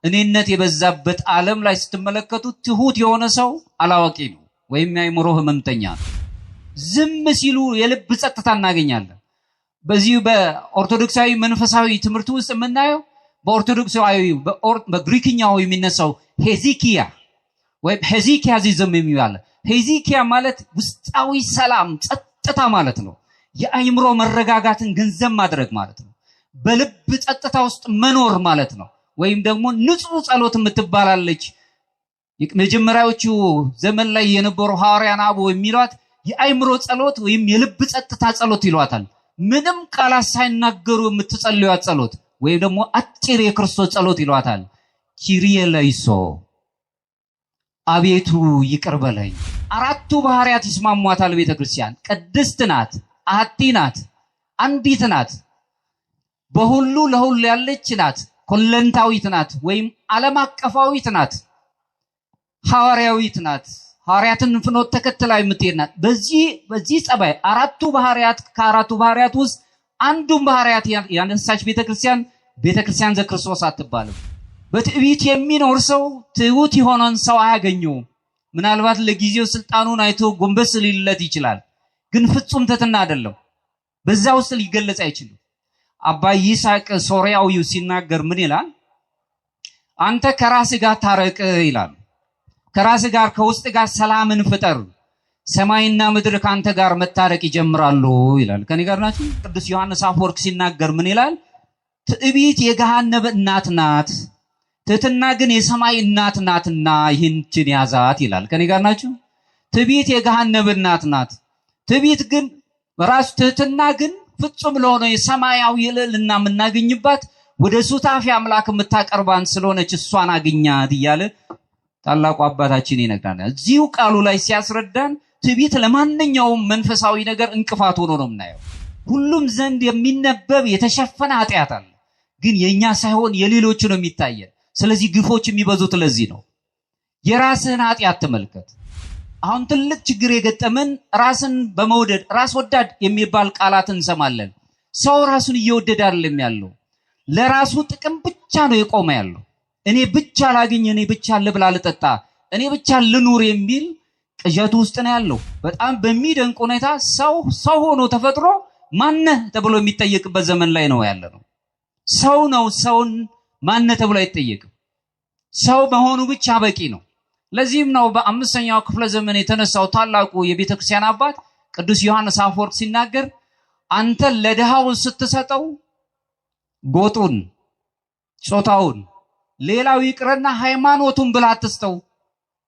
እኔነት የበዛበት ዓለም ላይ ስትመለከቱት ትሁት የሆነ ሰው አላዋቂ ነው ወይም የአእምሮ ህመምተኛ ነው። ዝም ሲሉ የልብ ጸጥታ እናገኛለን። በዚህ በኦርቶዶክሳዊ መንፈሳዊ ትምህርት ውስጥ የምናየው በኦርቶዶክሳዊ በግሪክኛው የሚነሳው ሄዚኪያ ወይም ሄዚኪያዚዝም የሚባል ሄዚኪያ ማለት ውስጣዊ ሰላም ጸጥታ ማለት ነው። የአእምሮ መረጋጋትን ገንዘብ ማድረግ ማለት ነው። በልብ ጸጥታ ውስጥ መኖር ማለት ነው። ወይም ደግሞ ንጹህ ጸሎት የምትባላለች መጀመሪያዎቹ ዘመን ላይ የነበሩ ሐዋርያን አበው የሚሏት የአእምሮ ጸሎት ወይም የልብ ጸጥታ ጸሎት ይሏታል። ምንም ቃላት ሳይናገሩ የምትጸልዩት ጸሎት ወይም ደግሞ አጭር የክርስቶስ ጸሎት ይሏታል። ኪሪየ ለይሶ አቤቱ ይቅር በለኝ። አራቱ ባህሪያት ይስማሟታል ቤተክርስቲያን። ቅድስት ናት፣ አሐቲ ናት፣ አንዲት ናት፣ በሁሉ ለሁሉ ያለች ናት፣ ኮለንታዊት ናት ወይም ዓለም አቀፋዊት ናት፣ ሐዋርያዊት ናት፣ ሐዋርያትን ፍኖት ተከትላ የምትሄድ ናት። በዚህ ጸባይ አራቱ ባህሪያት ከአራቱ ባህሪያት ውስጥ አንዱን ባህሪያት ያነሳች ቤተክርስቲያን ዘክርስቶስ አትባልም። በትዕቢት የሚኖር ሰው ትሁት የሆነን ሰው አያገኘውም። ምናልባት ለጊዜው ስልጣኑን አይቶ ጎንበስ ሊልለት ይችላል፣ ግን ፍጹም ትሕትና አይደለም። በዛ ውስጥ ሊገለጽ አይችልም። አባ ይስሐቅ ሶርያዊው ሲናገር ምን ይላል? አንተ ከራስ ጋር ታረቅ ይላል። ከራስ ጋር ከውስጥ ጋር ሰላምን ፍጠር፣ ሰማይና ምድር ካንተ ጋር መታረቅ ይጀምራሉ ይላል። ከኔ ጋር ናችሁ? ቅዱስ ዮሐንስ አፈወርቅ ሲናገር ምን ይላል? ትዕቢት የገሃነመ እናት ናት፣ ትሕትና ግን የሰማይ እናት ናትና ይህችን ያዛት ይላል። ከኔ ጋር ናችሁ? ትዕቢት የገሃነመ እናት ናት። ትዕቢት ግን በራሱ ትሕትና ግን ፍጹም ለሆነ የሰማያዊ ልዕልና የምናገኝባት ወደ ሱታፊ አምላክ የምታቀርባን ስለሆነች እሷን አግኛት እያለ ታላቁ አባታችን ይነግረናል። እዚሁ ቃሉ ላይ ሲያስረዳን ትዕቢት ለማንኛውም መንፈሳዊ ነገር እንቅፋት ሆኖ ነው የምናየው። ሁሉም ዘንድ የሚነበብ የተሸፈነ ኃጢአት አለ፣ ግን የኛ ሳይሆን የሌሎቹ ነው የሚታየን። ስለዚህ ግፎች የሚበዙት ለዚህ ነው። የራስህን ኃጢአት ተመልከት። አሁን ትልቅ ችግር የገጠመን ራስን በመውደድ ራስ ወዳድ የሚባል ቃላት እንሰማለን። ሰው ራሱን እየወደደ አይደለም ያለው፣ ለራሱ ጥቅም ብቻ ነው የቆመ ያለው። እኔ ብቻ ላግኝ፣ እኔ ብቻ ልብላ ልጠጣ፣ እኔ ብቻ ልኑር የሚል ቅዠት ውስጥ ነው ያለው። በጣም በሚደንቅ ሁኔታ ሰው ሆኖ ተፈጥሮ ማነህ ተብሎ የሚጠየቅበት ዘመን ላይ ነው ያለነው። ሰው ነው፣ ሰውን ማነህ ተብሎ አይጠየቅም። ሰው መሆኑ ብቻ በቂ ነው። ለዚህም ነው በአምስተኛው ክፍለ ዘመን የተነሳው ታላቁ የቤተክርስቲያን አባት ቅዱስ ዮሐንስ አፈወርቅ ሲናገር አንተ ለድሃው ስትሰጠው ጎጡን፣ ጾታውን፣ ሌላው ይቅርና ሃይማኖቱን ብላ አትስጠው፣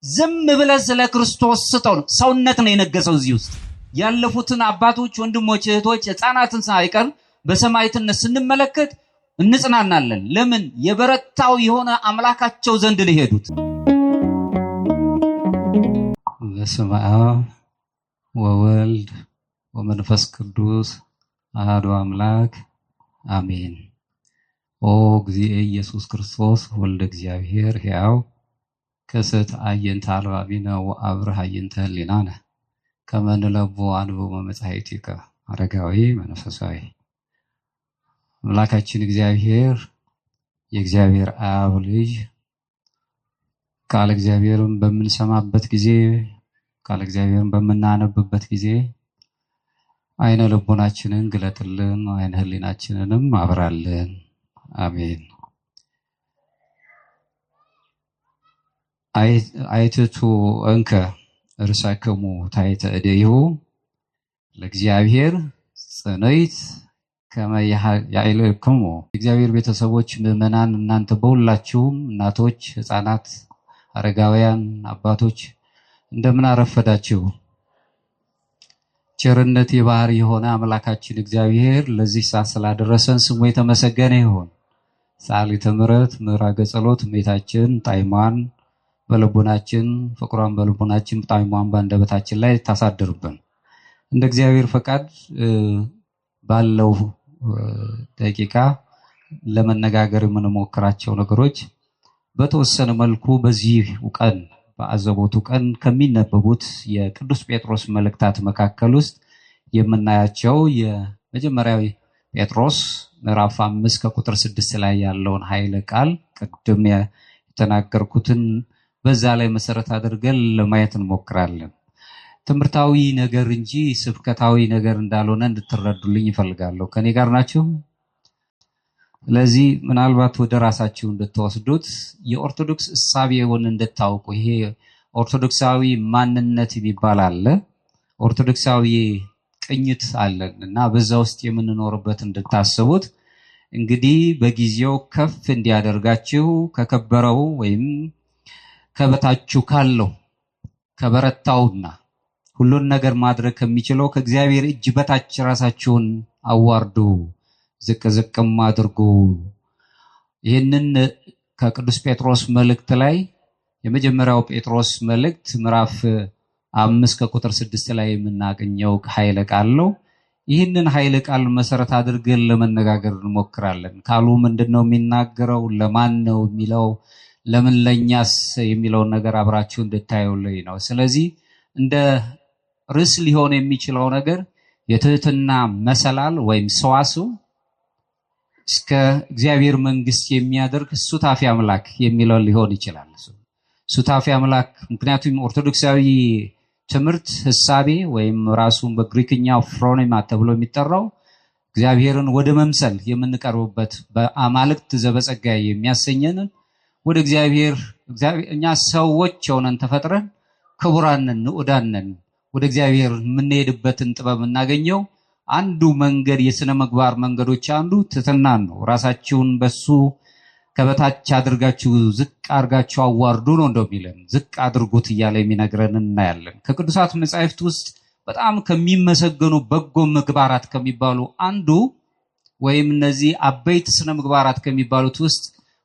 ዝም ብለህ ስለ ክርስቶስ ስጠው። ሰውነት ነው የነገሰው እዚህ ውስጥ። ያለፉትን አባቶች፣ ወንድሞች፣ እህቶች፣ ሕፃናትን ሳይቀር በሰማዕትነት ስንመለከት እንጽናናለን። ለምን? የበረታው የሆነ አምላካቸው ዘንድ ሊሄዱት። በስመ አብ ወወልድ ወመንፈስ ቅዱስ አሐዱ አምላክ አሜን። ኦ እግዚእ ኢየሱስ ክርስቶስ ወልደ እግዚአብሔር ሕያው ከሰት አየንተ አልባቢነ ወአብርሃ አየንተ ህሊናነ ከመ ንለቡ አንብቦ መጻሕፍቲከ። አረጋዊ መንፈሳዊ አምላካችን እግዚአብሔር የእግዚአብሔር አብ ልጅ ቃል እግዚአብሔርን በምንሰማበት ጊዜ ቃል እግዚአብሔርን በምናነብበት ጊዜ አይነ ልቦናችንን ግለጥልን፣ አይነ ህሊናችንንም አብራልን። አሜን። አይትቱ እንከ እርሳክሙ ታሕተ እዴሁ ለእግዚአብሔር ጽንዕት ከመ ያዕልክሙ። እግዚአብሔር ቤተሰቦች ምዕመናን፣ እናንተ በሁላችሁም እናቶች፣ ህፃናት፣ አረጋውያን፣ አባቶች እንደምን አረፈዳችሁ። ቸርነት የባህሪ የሆነ አምላካችን እግዚአብሔር ለዚህ ሰዓት ስላደረሰን ስሙ የተመሰገነ ይሁን። ሰዓሊተ ምሕረት ምዕራገ ጸሎት እመቤታችን ጣዕሟን በልቦናችን ፍቅሯን በልቦናችን ጣዕሟን በአንደበታችን ላይ ታሳድርብን። እንደ እግዚአብሔር ፈቃድ ባለው ደቂቃ ለመነጋገር የምንሞክራቸው ነገሮች በተወሰነ መልኩ በዚህ ቀን በአዘቦቱ ቀን ከሚነበቡት የቅዱስ ጴጥሮስ መልእክታት መካከል ውስጥ የምናያቸው የመጀመሪያው ጴጥሮስ ምዕራፍ 5 ከቁጥር 6 ላይ ያለውን ኃይለ ቃል ቅድም የተናገርኩትን በዛ ላይ መሰረት አድርገን ለማየት እንሞክራለን። ትምህርታዊ ነገር እንጂ ስብከታዊ ነገር እንዳልሆነ እንድትረዱልኝ ይፈልጋለሁ። ከኔ ጋር ናችሁ? ስለዚህ ምናልባት ወደ ራሳችሁ እንድትወስዱት የኦርቶዶክስ እሳቤውን እንድታውቁ ይሄ ኦርቶዶክሳዊ ማንነት የሚባል አለ። ኦርቶዶክሳዊ ቅኝት አለን እና በዛ ውስጥ የምንኖርበት እንድታስቡት እንግዲህ በጊዜው ከፍ እንዲያደርጋችሁ ከከበረው ወይም ከበታችሁ ካለው ከበረታውና ሁሉን ነገር ማድረግ ከሚችለው ከእግዚአብሔር እጅ በታች ራሳችሁን አዋርዱ፣ ዝቅ ዝቅም አድርጉ። ይህንን ከቅዱስ ጴጥሮስ መልእክት ላይ የመጀመሪያው ጴጥሮስ መልእክት ምዕራፍ 5 ከቁጥር 6 ላይ የምናገኘው ኃይለ ቃል ነው። ይህንን ኃይለ ቃል መሰረት አድርገን ለመነጋገር እንሞክራለን። ቃሉ ምንድነው የሚናገረው? ለማን ነው የሚለው? ለምን ለኛስ የሚለውን ነገር አብራችሁ እንድታዩልኝ ነው። ስለዚህ እንደ ርዕስ ሊሆን የሚችለው ነገር የትህትና መሰላል ወይም ሰዋስው እስከ እግዚአብሔር መንግስት የሚያደርግ ሱታፊ አምላክ የሚለው ሊሆን ይችላል። ሱታፊ አምላክ ምክንያቱም ኦርቶዶክሳዊ ትምህርት ህሳቤ ወይም ራሱን በግሪክኛው ፍሮኔማ ተብሎ የሚጠራው እግዚአብሔርን ወደ መምሰል የምንቀርብበት በአማልክት ዘበጸጋ የሚያሰኘንን ወደ እግዚአብሔር እኛ ሰዎች ሆነን ተፈጥረን ክቡራንን ንዑዳንን ወደ እግዚአብሔር የምንሄድበትን ጥበብ እናገኘው አንዱ መንገድ የሥነ ምግባር መንገዶች አንዱ ትህትናን ነው። ራሳችሁን በሱ ከበታች አድርጋችሁ ዝቅ አድርጋችሁ አዋርዱ ነው እንደሚለን ዝቅ አድርጉት እያለ የሚነግረን እናያለን። ከቅዱሳት መጻሕፍት ውስጥ በጣም ከሚመሰገኑ በጎ ምግባራት ከሚባሉ አንዱ ወይም እነዚህ አበይት ስነ ምግባራት ከሚባሉት ውስጥ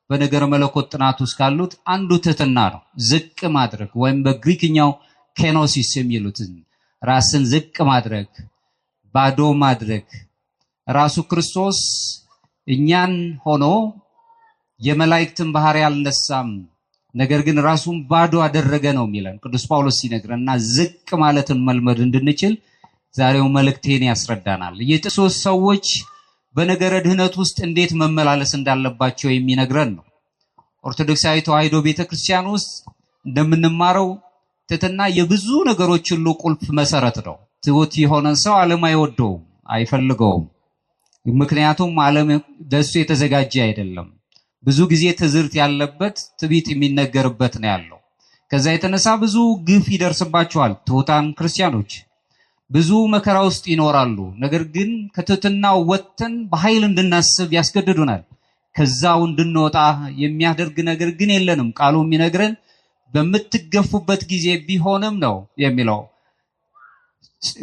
በነገረ መለኮት ጥናት ውስጥ ካሉት አንዱ ትህትና ነው። ዝቅ ማድረግ ወይም በግሪክኛው ኬኖሲስ የሚሉትን ራስን ዝቅ ማድረግ፣ ባዶ ማድረግ። ራሱ ክርስቶስ እኛን ሆኖ የመላእክትን ባህሪ አልነሳም፣ ነገር ግን ራሱን ባዶ አደረገ ነው የሚለን ቅዱስ ጳውሎስ ሲነግረንና ዝቅ ማለትን መልመድ እንድንችል ዛሬው መልእክቴን ያስረዳናል። የጥሶስ ሰዎች በነገረ ድህነት ውስጥ እንዴት መመላለስ እንዳለባቸው የሚነግረን ነው። ኦርቶዶክሳዊ ተዋሕዶ ቤተክርስቲያን ውስጥ እንደምንማረው ትህትና የብዙ ነገሮች ሁሉ ቁልፍ መሰረት ነው። ትሁት የሆነ ሰው ዓለም አይወደውም፣ አይፈልገውም። ምክንያቱም ዓለም ለሱ የተዘጋጀ አይደለም። ብዙ ጊዜ ትዝርት ያለበት ትዕቢት የሚነገርበት ነው ያለው። ከዛ የተነሳ ብዙ ግፍ ይደርስባቸዋል ትሑታን ክርስቲያኖች። ብዙ መከራ ውስጥ ይኖራሉ። ነገር ግን ከትህትናው ወጥተን በኃይል እንድናስብ ያስገድዱናል። ከዛው እንድንወጣ የሚያደርግ ነገር ግን የለንም። ቃሉ የሚነግረን በምትገፉበት ጊዜ ቢሆንም ነው የሚለው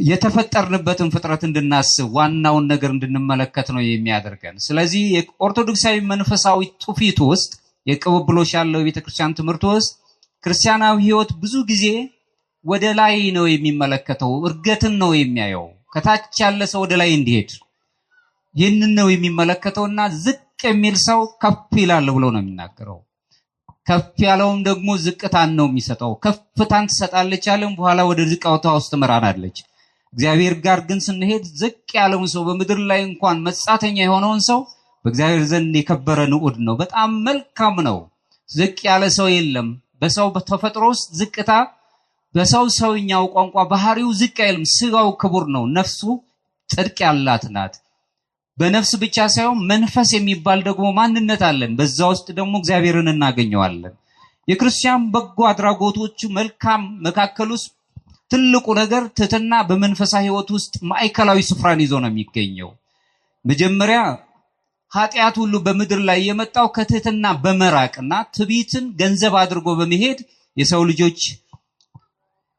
የተፈጠርንበትን ፍጥረት እንድናስብ ዋናውን ነገር እንድንመለከት ነው የሚያደርገን። ስለዚህ የኦርቶዶክሳዊ መንፈሳዊ ትውፊት ውስጥ የቅብብሎሽ ያለው የቤተክርስቲያን ትምህርት ውስጥ ክርስቲያናዊ ሕይወት ብዙ ጊዜ ወደ ላይ ነው የሚመለከተው፣ እርገትን ነው የሚያየው። ከታች ያለ ሰው ወደ ላይ እንዲሄድ ይህንን ነው የሚመለከተውና ዝቅ የሚል ሰው ከፍ ይላል ብሎ ነው የሚናገረው። ከፍ ያለውም ደግሞ ዝቅታን ነው የሚሰጠው። ከፍታን ትሰጣለች አለም በኋላ ወደ ዝቅታዋ ውስጥ ትመራናለች። እግዚአብሔር ጋር ግን ስንሄድ ዝቅ ያለውን ሰው በምድር ላይ እንኳን መጻተኛ የሆነውን ሰው በእግዚአብሔር ዘንድ የከበረ ንዑድ ነው፣ በጣም መልካም ነው። ዝቅ ያለ ሰው የለም። በሰው በተፈጥሮ ውስጥ ዝቅታ በሰው ሰውኛው ቋንቋ ባህሪው ዝቅ አይልም። ስጋው ክቡር ነው፣ ነፍሱ ጽድቅ ያላት ናት። በነፍስ ብቻ ሳይሆን መንፈስ የሚባል ደግሞ ማንነት አለን። በዛ ውስጥ ደግሞ እግዚአብሔርን እናገኘዋለን። የክርስቲያን በጎ አድራጎቶቹ መልካም መካከል ውስጥ ትልቁ ነገር ትህትና በመንፈሳዊ ሕይወት ውስጥ ማዕከላዊ ስፍራን ይዞ ነው የሚገኘው። መጀመሪያ ኃጢአት ሁሉ በምድር ላይ የመጣው ከትህትና በመራቅና ትዕቢትን ገንዘብ አድርጎ በመሄድ የሰው ልጆች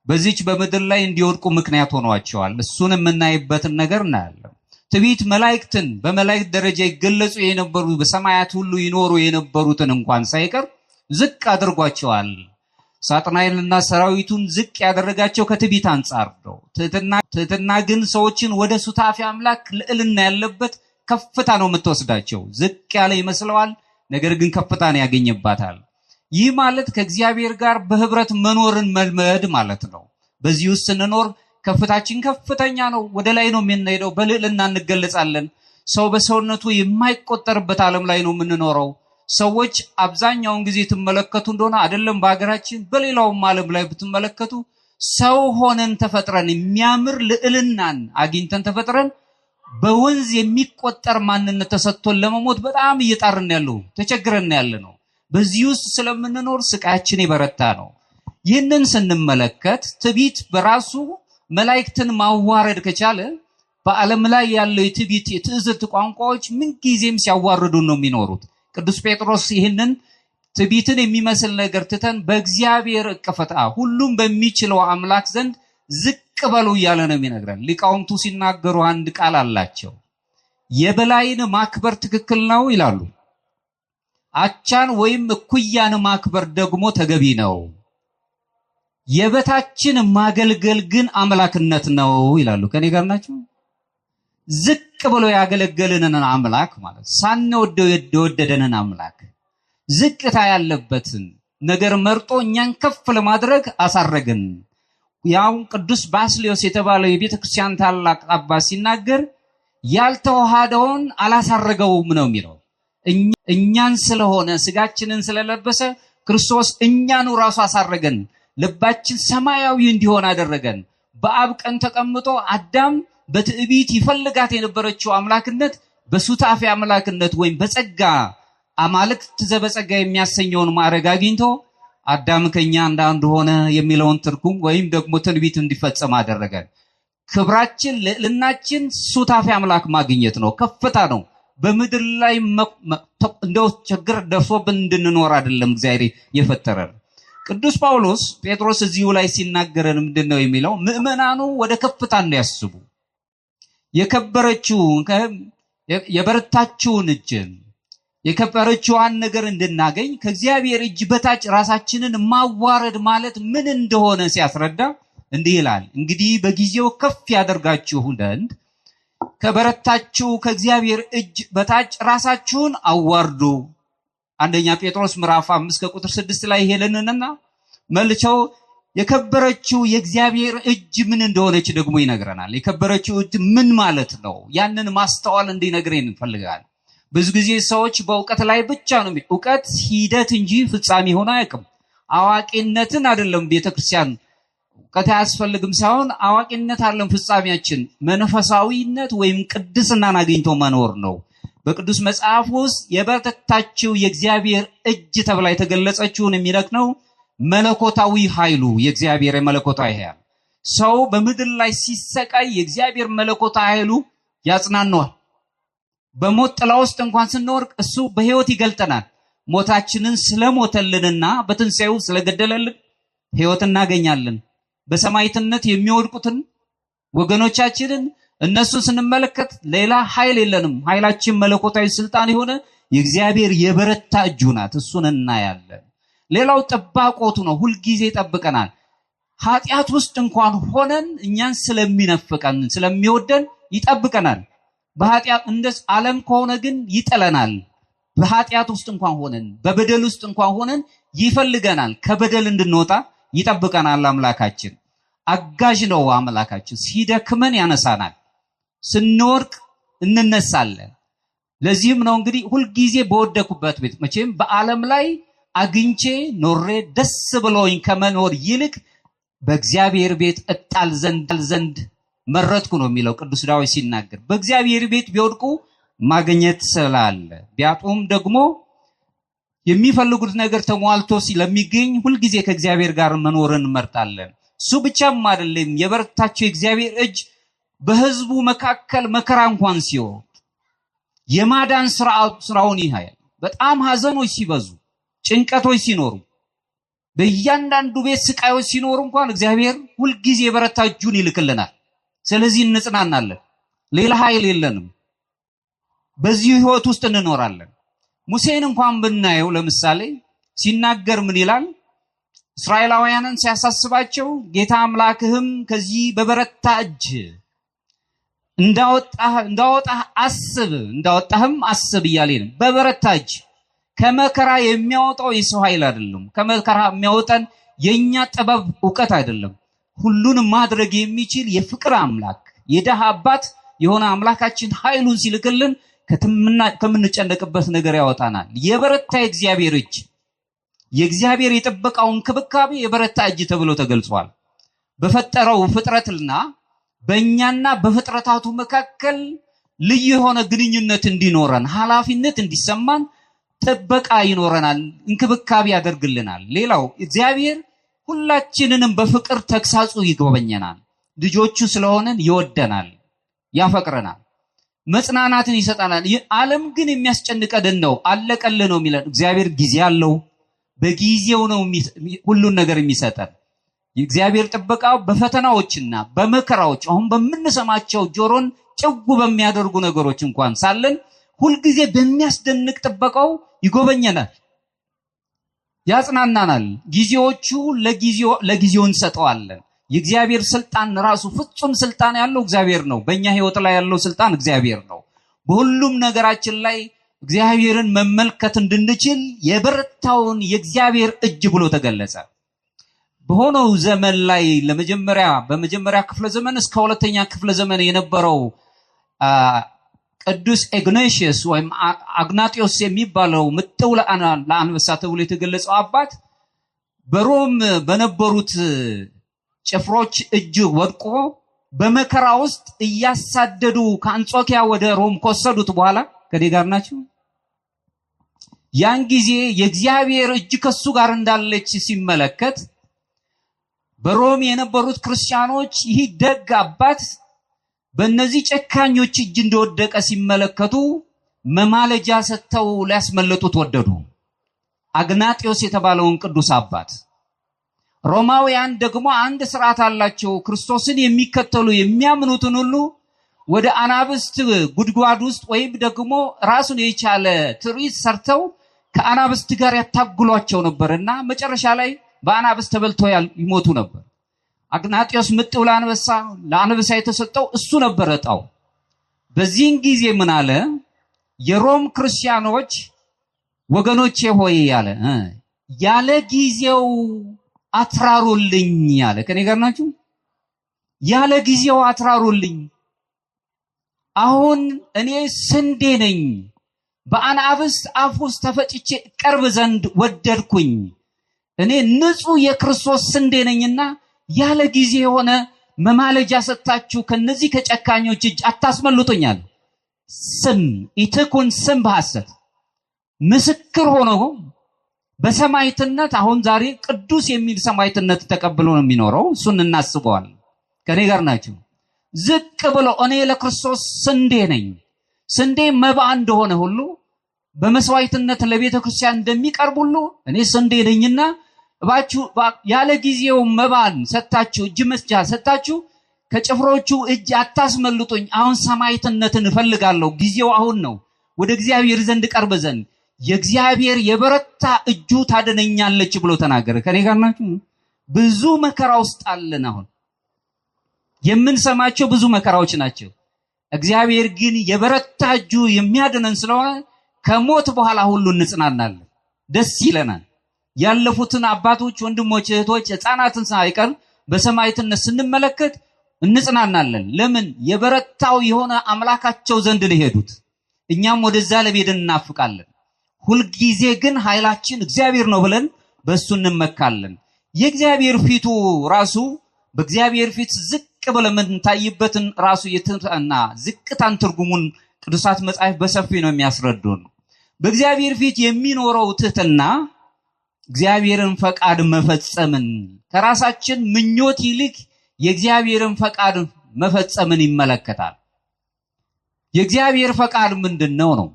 በዚች በምድር ላይ እንዲወድቁ ምክንያት ሆኗቸዋል። እሱን የምናይበትን ነገር እናያለን። ትዕቢት መላእክትን በመላእክት ደረጃ ይገለጹ የነበሩ በሰማያት ሁሉ ይኖሩ የነበሩትን እንኳን ሳይቀር ዝቅ አድርጓቸዋል። ሳጥናኤልና ሰራዊቱን ዝቅ ያደረጋቸው ከትዕቢት አንጻር ነው። ትህትና ግን ሰዎችን ወደ ሱታፊ አምላክ ልዕልና ያለበት ከፍታ ነው የምትወስዳቸው። ዝቅ ያለ ይመስለዋል፣ ነገር ግን ከፍታን ያገኝባታል። ይህ ማለት ከእግዚአብሔር ጋር በህብረት መኖርን መልመድ ማለት ነው። በዚህ ውስጥ ስንኖር ከፍታችን ከፍተኛ ነው፣ ወደ ላይ ነው የምንሄደው፣ በልዕልና እንገለጻለን። ሰው በሰውነቱ የማይቆጠርበት ዓለም ላይ ነው የምንኖረው። ሰዎች አብዛኛውን ጊዜ ትመለከቱ እንደሆነ አይደለም በአገራችን በሌላውም ዓለም ላይ ብትመለከቱ ሰው ሆነን ተፈጥረን የሚያምር ልዕልናን አግኝተን ተፈጥረን በወንዝ የሚቆጠር ማንነት ተሰጥቶን ለመሞት በጣም እየጣርን ያለው ተቸግረን ያለነው። በዚህ ውስጥ ስለምንኖር ስቃያችን የበረታ ነው። ይህንን ስንመለከት ትዕቢት በራሱ መላእክትን ማዋረድ ከቻለ በዓለም ላይ ያለው የትዕቢት የትዕዝርት ቋንቋዎች ምንጊዜም ሲያዋርዱን ነው የሚኖሩት። ቅዱስ ጴጥሮስ ይህንን ትዕቢትን የሚመስል ነገር ትተን በእግዚአብሔር እቅፈታ ሁሉም በሚችለው አምላክ ዘንድ ዝቅ በሉ እያለ ነው የሚነግረን። ሊቃውንቱ ሲናገሩ አንድ ቃል አላቸው። የበላይን ማክበር ትክክል ነው ይላሉ። አቻን ወይም እኩያን ማክበር ደግሞ ተገቢ ነው። የበታችን ማገልገል ግን አምላክነት ነው ይላሉ። ከኔ ጋር ናቸው? ዝቅ ብሎ ያገለገለንን አምላክ ማለት ሳንወደው የወደደንን አምላክ ዝቅታ ያለበትን ነገር መርጦ እኛን ከፍ ለማድረግ አሳረገን። ያው ቅዱስ ባስልዮስ የተባለው የቤተክርስቲያን ታላቅ አባት ሲናገር ያልተዋሃደውን አላሳረገውም ነው የሚለው። እኛን ስለሆነ ስጋችንን ስለለበሰ ክርስቶስ እኛኑ ራሱ አሳረገን። ልባችን ሰማያዊ እንዲሆን አደረገን። በአብ ቀኝ ተቀምጦ አዳም በትዕቢት ይፈልጋት የነበረችው አምላክነት በሱታፌ አምላክነት ወይም በጸጋ አማልክት ዘበጸጋ የሚያሰኘውን ማዕረግ አግኝቶ አዳም ከኛ እንዳንዱ ሆነ የሚለውን ትርጉም ወይም ደግሞ ትንቢት እንዲፈጸም አደረገን። ክብራችን ልዕልናችን ሱታፌ አምላክ ማግኘት ነው፣ ከፍታ ነው። በምድር ላይ እንደው ችግር ደርሶብን እንድንኖር አይደለም እግዚአብሔር የፈጠረን። ቅዱስ ጳውሎስ ጴጥሮስ እዚሁ ላይ ሲናገረን ምንድነው የሚለው? ምዕመናኑ ወደ ከፍታ እንዲያስቡ የበረታችውን እጅ የከበረችዋን ነገር እንድናገኝ ከእግዚአብሔር እጅ በታች ራሳችንን ማዋረድ ማለት ምን እንደሆነ ሲያስረዳ እንዲህ ይላል። እንግዲህ በጊዜው ከፍ ያደርጋችሁ ዘንድ ከበረታችሁ ከእግዚአብሔር እጅ በታች ራሳችሁን አዋርዱ። አንደኛ ጴጥሮስ ምዕራፍ 5 ከቁጥር 6 ላይ ሄለንና መልቸው የከበረችው የእግዚአብሔር እጅ ምን እንደሆነች ደግሞ ይነግረናል። የከበረችው እጅ ምን ማለት ነው? ያንን ማስተዋል እንዲነግረን እንፈልጋለን። ብዙ ጊዜ ሰዎች በእውቀት ላይ ብቻ ነው። እውቀት ሂደት እንጂ ፍጻሜ ሆኖ አያውቅም። አዋቂነትን አይደለም ቤተክርስቲያን እውቀት አያስፈልግም ሳይሆን አዋቂነት አይደለም ፍጻሜያችን፣ መንፈሳዊነት ወይም ቅድስናን አግኝቶ መኖር ነው። በቅዱስ መጽሐፍ ውስጥ የበረታችው የእግዚአብሔር እጅ ተብላ የተገለጸችውን የሚነግረው መለኮታዊ ኃይሉ የእግዚአብሔር መለኮታዊ ኃይል ሰው በምድር ላይ ሲሰቃይ የእግዚአብሔር መለኮታዊ ኃይሉ ያጽናናዋል። በሞት ጥላ ውስጥ እንኳን ስንወርቅ እሱ በህይወት ይገልጠናል። ሞታችንን ስለሞተልንና በትንሣኤው ስለገደለልን ህይወት እናገኛለን። በሰማዕትነት የሚወድቁትን ወገኖቻችንን እነሱን ስንመለከት ሌላ ኃይል የለንም። ኃይላችን መለኮታዊ ስልጣን የሆነ የእግዚአብሔር የበረታ እጁ ናት። እሱን እናያለን። ሌላው ጥባቆቱ ነው። ሁልጊዜ ይጠብቀናል። ኃጢአት ውስጥ እንኳን ሆነን እኛን ስለሚነፍቀን ስለሚወደን ይጠብቀናል። በኃጢአት እንደ ዓለም ከሆነ ግን ይጠለናል። በኃጢአት ውስጥ እንኳን ሆነን በበደል ውስጥ እንኳን ሆነን ይፈልገናል። ከበደል እንድንወጣ ይጠብቀናል። አምላካችን አጋዥ ነው። አምላካችን ሲደክመን ያነሳናል፣ ስንወርቅ እንነሳለን። ለዚህም ነው እንግዲህ ሁልጊዜ በወደኩበት ቤት መቼም በዓለም ላይ አግኝቼ ኖሬ ደስ ብሎኝ ከመኖር ይልቅ በእግዚአብሔር ቤት እጣል ዘንድ መረጥኩ ነው የሚለው ቅዱስ ዳዊት ሲናገር። በእግዚአብሔር ቤት ቢወድቁ ማግኘት ስላለ ቢያጡም ደግሞ የሚፈልጉት ነገር ተሟልቶ ስለሚገኝ ሁልጊዜ ከእግዚአብሔር ጋር መኖርን እንመርጣለን። እሱ ብቻም አይደለም፣ የበረታችው የእግዚአብሔር እጅ በሕዝቡ መካከል መከራ እንኳን ሲሆን የማዳን ስራውን ይያያል። በጣም ሐዘኖች ሲበዙ፣ ጭንቀቶች ሲኖሩ፣ በእያንዳንዱ ቤት ስቃዮች ሲኖሩ እንኳን እግዚአብሔር ሁልጊዜ የበረታ እጁን ይልክልናል። ስለዚህ እንጽናናለን። ሌላ ኃይል የለንም። በዚህ ህይወት ውስጥ እንኖራለን። ሙሴን እንኳን ብናየው ለምሳሌ ሲናገር ምን ይላል? እስራኤላውያንን ሲያሳስባቸው ጌታ አምላክህም ከዚህ በበረታ እጅ እንዳወጣህም አስብ እያለን በበረታ እጅ ከመከራ የሚያወጣው የሰው ኃይል አይደለም። ከመከራ የሚያወጣን የኛ ጥበብ ዕውቀት አይደለም። ሁሉን ማድረግ የሚችል የፍቅር አምላክ የደሃ አባት የሆነ አምላካችን ኃይሉን ሲልክልን ከምንጨነቅበት ነገር ያወጣናል። የበረታ የእግዚአብሔር የጥበቃው እንክብካቤ የበረታ እጅ ተብሎ ተገልጿል። በፈጠረው ፍጥረትና በእኛና በፍጥረታቱ መካከል ልዩ የሆነ ግንኙነት እንዲኖረን፣ ኃላፊነት እንዲሰማን ጥበቃ ይኖረናል፣ እንክብካቤ ያደርግልናል። ሌላው እግዚአብሔር ሁላችንንም በፍቅር ተግሳጹ ይጎበኘናል። ልጆቹ ስለሆነን ይወደናል፣ ያፈቅረናል፣ መጽናናትን ይሰጣናል። ዓለም ግን የሚያስጨንቀን ነው፣ አለቀልን ነው የሚለን። እግዚአብሔር ጊዜ አለው፣ በጊዜው ነው ሁሉን ነገር የሚሰጠን። የእግዚአብሔር ጥበቃው በፈተናዎችና በመከራዎች አሁን በምንሰማቸው ጆሮን ጭው በሚያደርጉ ነገሮች እንኳን ሳለን ሁልጊዜ በሚያስደንቅ ጥበቃው ይጎበኘናል፣ ያጽናናናል። ጊዜዎቹ ለጊዜው እንሰጠዋለን። የእግዚአብሔር ስልጣን ራሱ ፍጹም ስልጣን ያለው እግዚአብሔር ነው። በእኛ ህይወት ላይ ያለው ስልጣን እግዚአብሔር ነው። በሁሉም ነገራችን ላይ እግዚአብሔርን መመልከት እንድንችል የበረታውን የእግዚአብሔር እጅ ብሎ ተገለጸ። በሆነው ዘመን ላይ በመጀመሪያ ክፍለ ዘመን እስከ ሁለተኛ ክፍለ ዘመን የነበረው ቅዱስ ኢግናቲዮስ ወይም አግናጢዮስ የሚባለው ምጥው ለአንበሳ ተብሎ የተገለጸው አባት በሮም በነበሩት ጭፍሮች እጅ ወድቆ በመከራ ውስጥ እያሳደዱ ከአንጾኪያ ወደ ሮም ከወሰዱት በኋላ ከኔ ጋር ናችሁ? ያን ጊዜ የእግዚአብሔር እጅ ከሱ ጋር እንዳለች ሲመለከት በሮም የነበሩት ክርስቲያኖች ይህ ደግ አባት በእነዚህ ጨካኞች እጅ እንደወደቀ ሲመለከቱ መማለጃ ሰጥተው ሊያስመልጡት ወደዱ። አግናጢዮስ የተባለውን ቅዱስ አባት ሮማውያን ደግሞ አንድ ስርዓት አላቸው። ክርስቶስን የሚከተሉ የሚያምኑትን ሁሉ ወደ አናብስት ጉድጓድ ውስጥ ወይም ደግሞ ራሱን የቻለ ትርኢት ሰርተው ከአናብስት ጋር ያታግሏቸው ነበርና መጨረሻ ላይ በአናብስት ተበልተው ይሞቱ ነበር። አግናጢዮስ ምጥው ለአንበሳ የተሰጠው እሱ ነበር ዕጣው። በዚህን ጊዜ ምን አለ? የሮም ክርስቲያኖች ወገኖቼ ሆይ ያለ ጊዜው አትራሩልኝ ያለ። ከኔ ጋር ናችሁ? ያለ ጊዜው አትራሩልኝ። አሁን እኔ ስንዴ ነኝ፣ በአናብስት አፍ ውስጥ ተፈጭቼ ቀርብ ዘንድ ወደድኩኝ። እኔ ንጹህ የክርስቶስ ስንዴ ነኝና ያለ ጊዜ የሆነ መማለጃ ሰጣችሁ ከነዚህ ከጨካኞች እጅ አታስመልጡኛል። ስም ኢትኩን ስም በሐሰት ምስክር ሆኖ በሰማዕትነት አሁን ዛሬ ቅዱስ የሚል ሰማዕትነት ተቀብሎ ነው የሚኖረው። እሱን እናስበዋል። ከኔ ጋር ናችሁ? ዝቅ ብሎ እኔ ለክርስቶስ ስንዴ ነኝ፣ ስንዴ መባ እንደሆነ ሁሉ በመስዋዕትነት ለቤተ ክርስቲያን እንደሚቀርብ ሁሉ እኔ ስንዴ ነኝና እባችሁ ያለ ጊዜው መባን ሰጣችሁ፣ እጅ መስጫ ሰጣችሁ ከጭፍሮቹ እጅ አታስመልጡኝ። አሁን ሰማዕትነትን እፈልጋለሁ፣ ጊዜው አሁን ነው፣ ወደ እግዚአብሔር ዘንድ ቀርብ ዘንድ የእግዚአብሔር የበረታ እጁ ታደነኛለች ብሎ ተናገረ። ከኔ ጋር ናችሁ? ብዙ መከራ ውስጥ አለን። አሁን የምንሰማቸው ብዙ መከራዎች ናቸው። እግዚአብሔር ግን የበረታ እጁ የሚያድነን ስለሆነ ከሞት በኋላ ሁሉ እንጽናናለን፣ ደስ ይለናል። ያለፉትን አባቶች፣ ወንድሞች፣ እህቶች፣ ሕፃናትን ሳይቀር በሰማዕትነት ስንመለከት እንጽናናለን። ለምን? የበረታው የሆነ አምላካቸው ዘንድ ነው የሄዱት። እኛም ወደዛ ለመሄድ እናፍቃለን። ሁልጊዜ ግን ኃይላችን እግዚአብሔር ነው ብለን በእሱ እንመካለን። የእግዚአብሔር ፊቱ ራሱ በእግዚአብሔር ፊት ዝቅ ብለን የምንታይበትን ራሱ የትህትና ዝቅታን ትርጉሙን ቅዱሳት መጻሕፍት በሰፊ ነው የሚያስረዱን። በእግዚአብሔር ፊት የሚኖረው ትህትና እግዚአብሔርን ፈቃድ መፈጸምን ከራሳችን ምኞት ይልቅ የእግዚአብሔርን ፈቃድ መፈጸምን ይመለከታል። የእግዚአብሔር ፈቃድ ምንድነው ነው?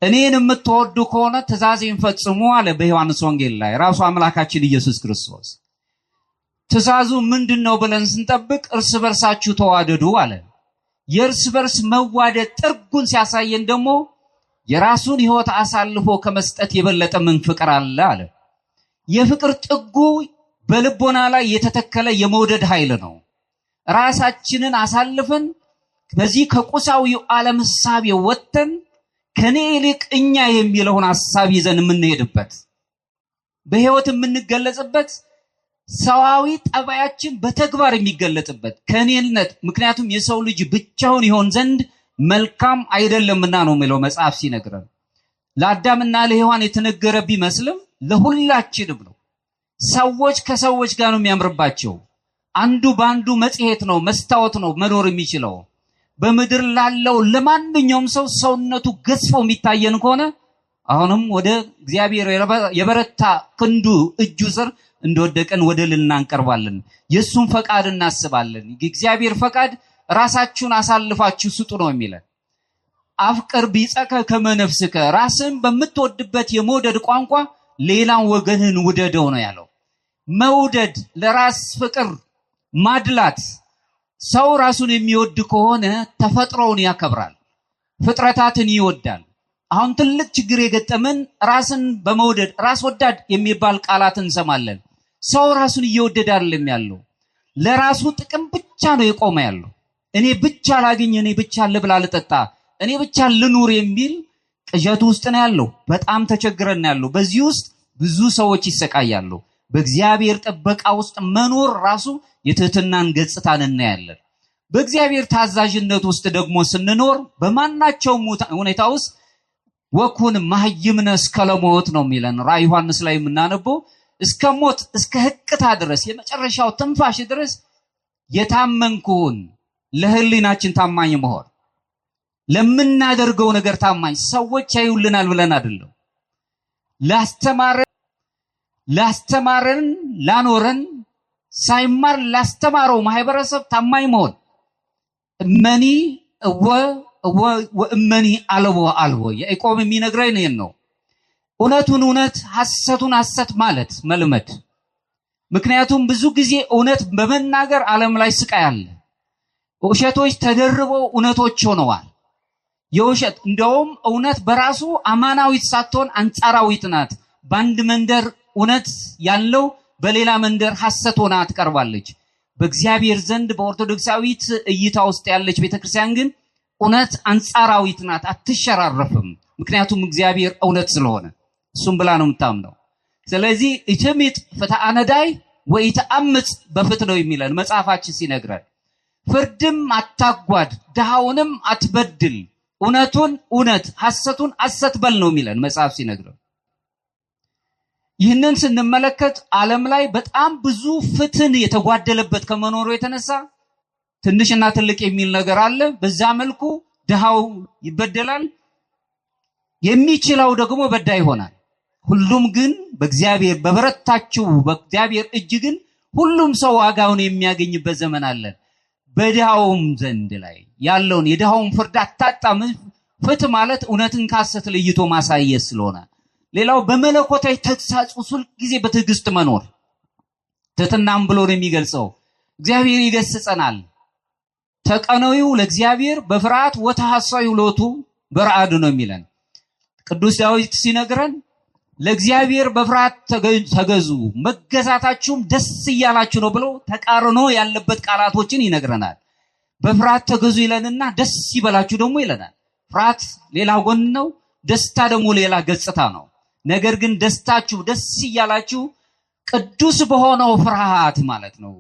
እኔን የምትወዱ ከሆነ ትእዛዜን ፈጽሙ አለ በዮሐንስ ወንጌል ላይ ራሱ አምላካችን ኢየሱስ ክርስቶስ። ትእዛዙ ምንድነው ብለን ስንጠብቅ እርስ በርሳችሁ ተዋደዱ አለ። የእርስ በርስ መዋደድ ጥርጉን ሲያሳየን ደግሞ የራሱን ሕይወት አሳልፎ ከመስጠት የበለጠ ምን ፍቅር አለ አለ። የፍቅር ጥጉ በልቦና ላይ የተተከለ የመውደድ ኃይል ነው። ራሳችንን አሳልፈን በዚህ ከቁሳዊው ዓለም ሐሳብ ወጥተን ከኔ ይልቅ እኛ የሚለውን ሐሳብ ይዘን የምንሄድበት በሕይወት የምንገለጽበት ሰዋዊ ጠባያችን በተግባር የሚገለጥበት ከኔነት ምክንያቱም የሰው ልጅ ብቻውን ይሆን ዘንድ መልካም አይደለምና ነው የሚለው መጽሐፍ ሲነግረን። ለአዳምና ለሔዋን የተነገረ ቢመስልም ለሁላችንም ነው። ሰዎች ከሰዎች ጋር ነው የሚያምርባቸው። አንዱ ባንዱ መጽሔት ነው መስታወት ነው መኖር የሚችለው። በምድር ላለው ለማንኛውም ሰው ሰውነቱ ገዝፎ የሚታየን ከሆነ አሁንም ወደ እግዚአብሔር የበረታ ክንዱ እጁ ስር እንደወደቀን ወደ ልልና እንቀርባለን። የሱን ፈቃድ እናስባለን። እግዚአብሔር ፈቃድ ራሳችሁን አሳልፋችሁ ስጡ ነው የሚለን። አፍቅር ቢጸከ ከመ ነፍስከ፣ ራስን በምትወድበት የመውደድ ቋንቋ ሌላን ወገንህን ውደደው ነው ያለው። መውደድ፣ ለራስ ፍቅር ማድላት። ሰው ራሱን የሚወድ ከሆነ ተፈጥሮውን ያከብራል፣ ፍጥረታትን ይወዳል። አሁን ትልቅ ችግር የገጠመን ራስን በመውደድ ራስ ወዳድ የሚባል ቃላትን እንሰማለን። ሰው ራሱን እየወደደ አይደለም ያለው፣ ለራሱ ጥቅም ብቻ ነው የቆመ ያለው። እኔ ብቻ ላግኝ፣ እኔ ብቻ ልብላ ልጠጣ፣ እኔ ብቻ ልኑር የሚል ቅዠት ውስጥ ነው ያለው። በጣም ተቸግረን ያለው። በዚህ ውስጥ ብዙ ሰዎች ይሰቃያሉ። በእግዚአብሔር ጥበቃ ውስጥ መኖር ራሱ የትህትናን ገጽታን እናያለን። በእግዚአብሔር ታዛዥነት ውስጥ ደግሞ ስንኖር በማናቸውም ሁኔታ ውስጥ ወኩን መሐይምነ እስከ ለሞት ነው የሚለን ራዕየ ዮሐንስ ላይ የምናነበው። እስከ ሞት እስከ ህቅታ ድረስ የመጨረሻው ትንፋሽ ድረስ የታመንኩን ለህሊናችን ታማኝ መሆን፣ ለምናደርገው ነገር ታማኝ። ሰዎች ያዩልናል ብለን አይደለም፣ ላስተማረን ላኖረን ሳይማር ላስተማረው ማህበረሰብ ታማኝ መሆን። እመኒ ወእመኒ አልቦ ያዕቆብ የሚነግረን ይሄን ነው። እውነቱን እውነት ሐሰቱን ሐሰት ማለት መልመድ። ምክንያቱም ብዙ ጊዜ እውነት በመናገር ዓለም ላይ ስቃይ አለ። ውሸቶች ተደርበው እውነቶች ሆነዋል። የውሸት እንደውም እውነት በራሱ አማናዊት ሳትሆን አንጻራዊት ናት። በአንድ መንደር እውነት ያለው በሌላ መንደር ሐሰት ሆና ትቀርባለች። በእግዚአብሔር ዘንድ በኦርቶዶክሳዊት እይታ ውስጥ ያለች ቤተክርስቲያን ግን እውነት አንጻራዊት ናት፣ አትሸራረፍም። ምክንያቱም እግዚአብሔር እውነት ስለሆነ እሱም ብላ ነው የምታምነው። ስለዚህ ኢትሚጥ ፍትሐ ነዳይ ወኢተአምጽ በፍትሕ ነው የሚለን መጽሐፋችን ሲነግረን። ፍርድም አታጓድ፣ ድሃውንም አትበድል፣ እውነቱን እውነት ሐሰቱን ሐሰት በል ነው የሚለን መጽሐፍ ሲነግረን። ይህንን ስንመለከት ዓለም ላይ በጣም ብዙ ፍትህን የተጓደለበት ከመኖሩ የተነሳ ትንሽና ትልቅ የሚል ነገር አለ። በዛ መልኩ ድሃው ይበደላል፣ የሚችለው ደግሞ በዳይ ይሆናል። ሁሉም ግን በእግዚአብሔር በበረታችው በእግዚአብሔር እጅ ግን ሁሉም ሰው ዋጋውን የሚያገኝበት ዘመን አለ። በድሃውም ዘንድ ላይ ያለውን የድሃውን ፍርድ አታጣም። ፍትህ ማለት እውነትን ከሐሰት ለይቶ ማሳየት ስለሆነ፣ ሌላው በመለኮታዊ ተግሳጽ ሁል ጊዜ በትዕግስት መኖር ትሕትናም ብሎ ነው የሚገልጸው። እግዚአብሔር ይገስጸናል። ተቀነዩ ለእግዚአብሔር በፍርሃት ወተሐሰዩ ሎቱ በረአድ ነው የሚለን ቅዱስ ዳዊት ሲነግረን። ለእግዚአብሔር በፍርሃት ተገዙ መገዛታችሁም ደስ እያላችሁ ነው ብሎ ተቃርኖ ያለበት ቃላቶችን ይነግረናል። በፍርሃት ተገዙ ይለንና ደስ ይበላችሁ ደግሞ ይለናል። ፍርሃት ሌላ ጎን ነው፣ ደስታ ደግሞ ሌላ ገጽታ ነው። ነገር ግን ደስታችሁ ደስ እያላችሁ ቅዱስ በሆነው ፍርሃት ማለት ነው።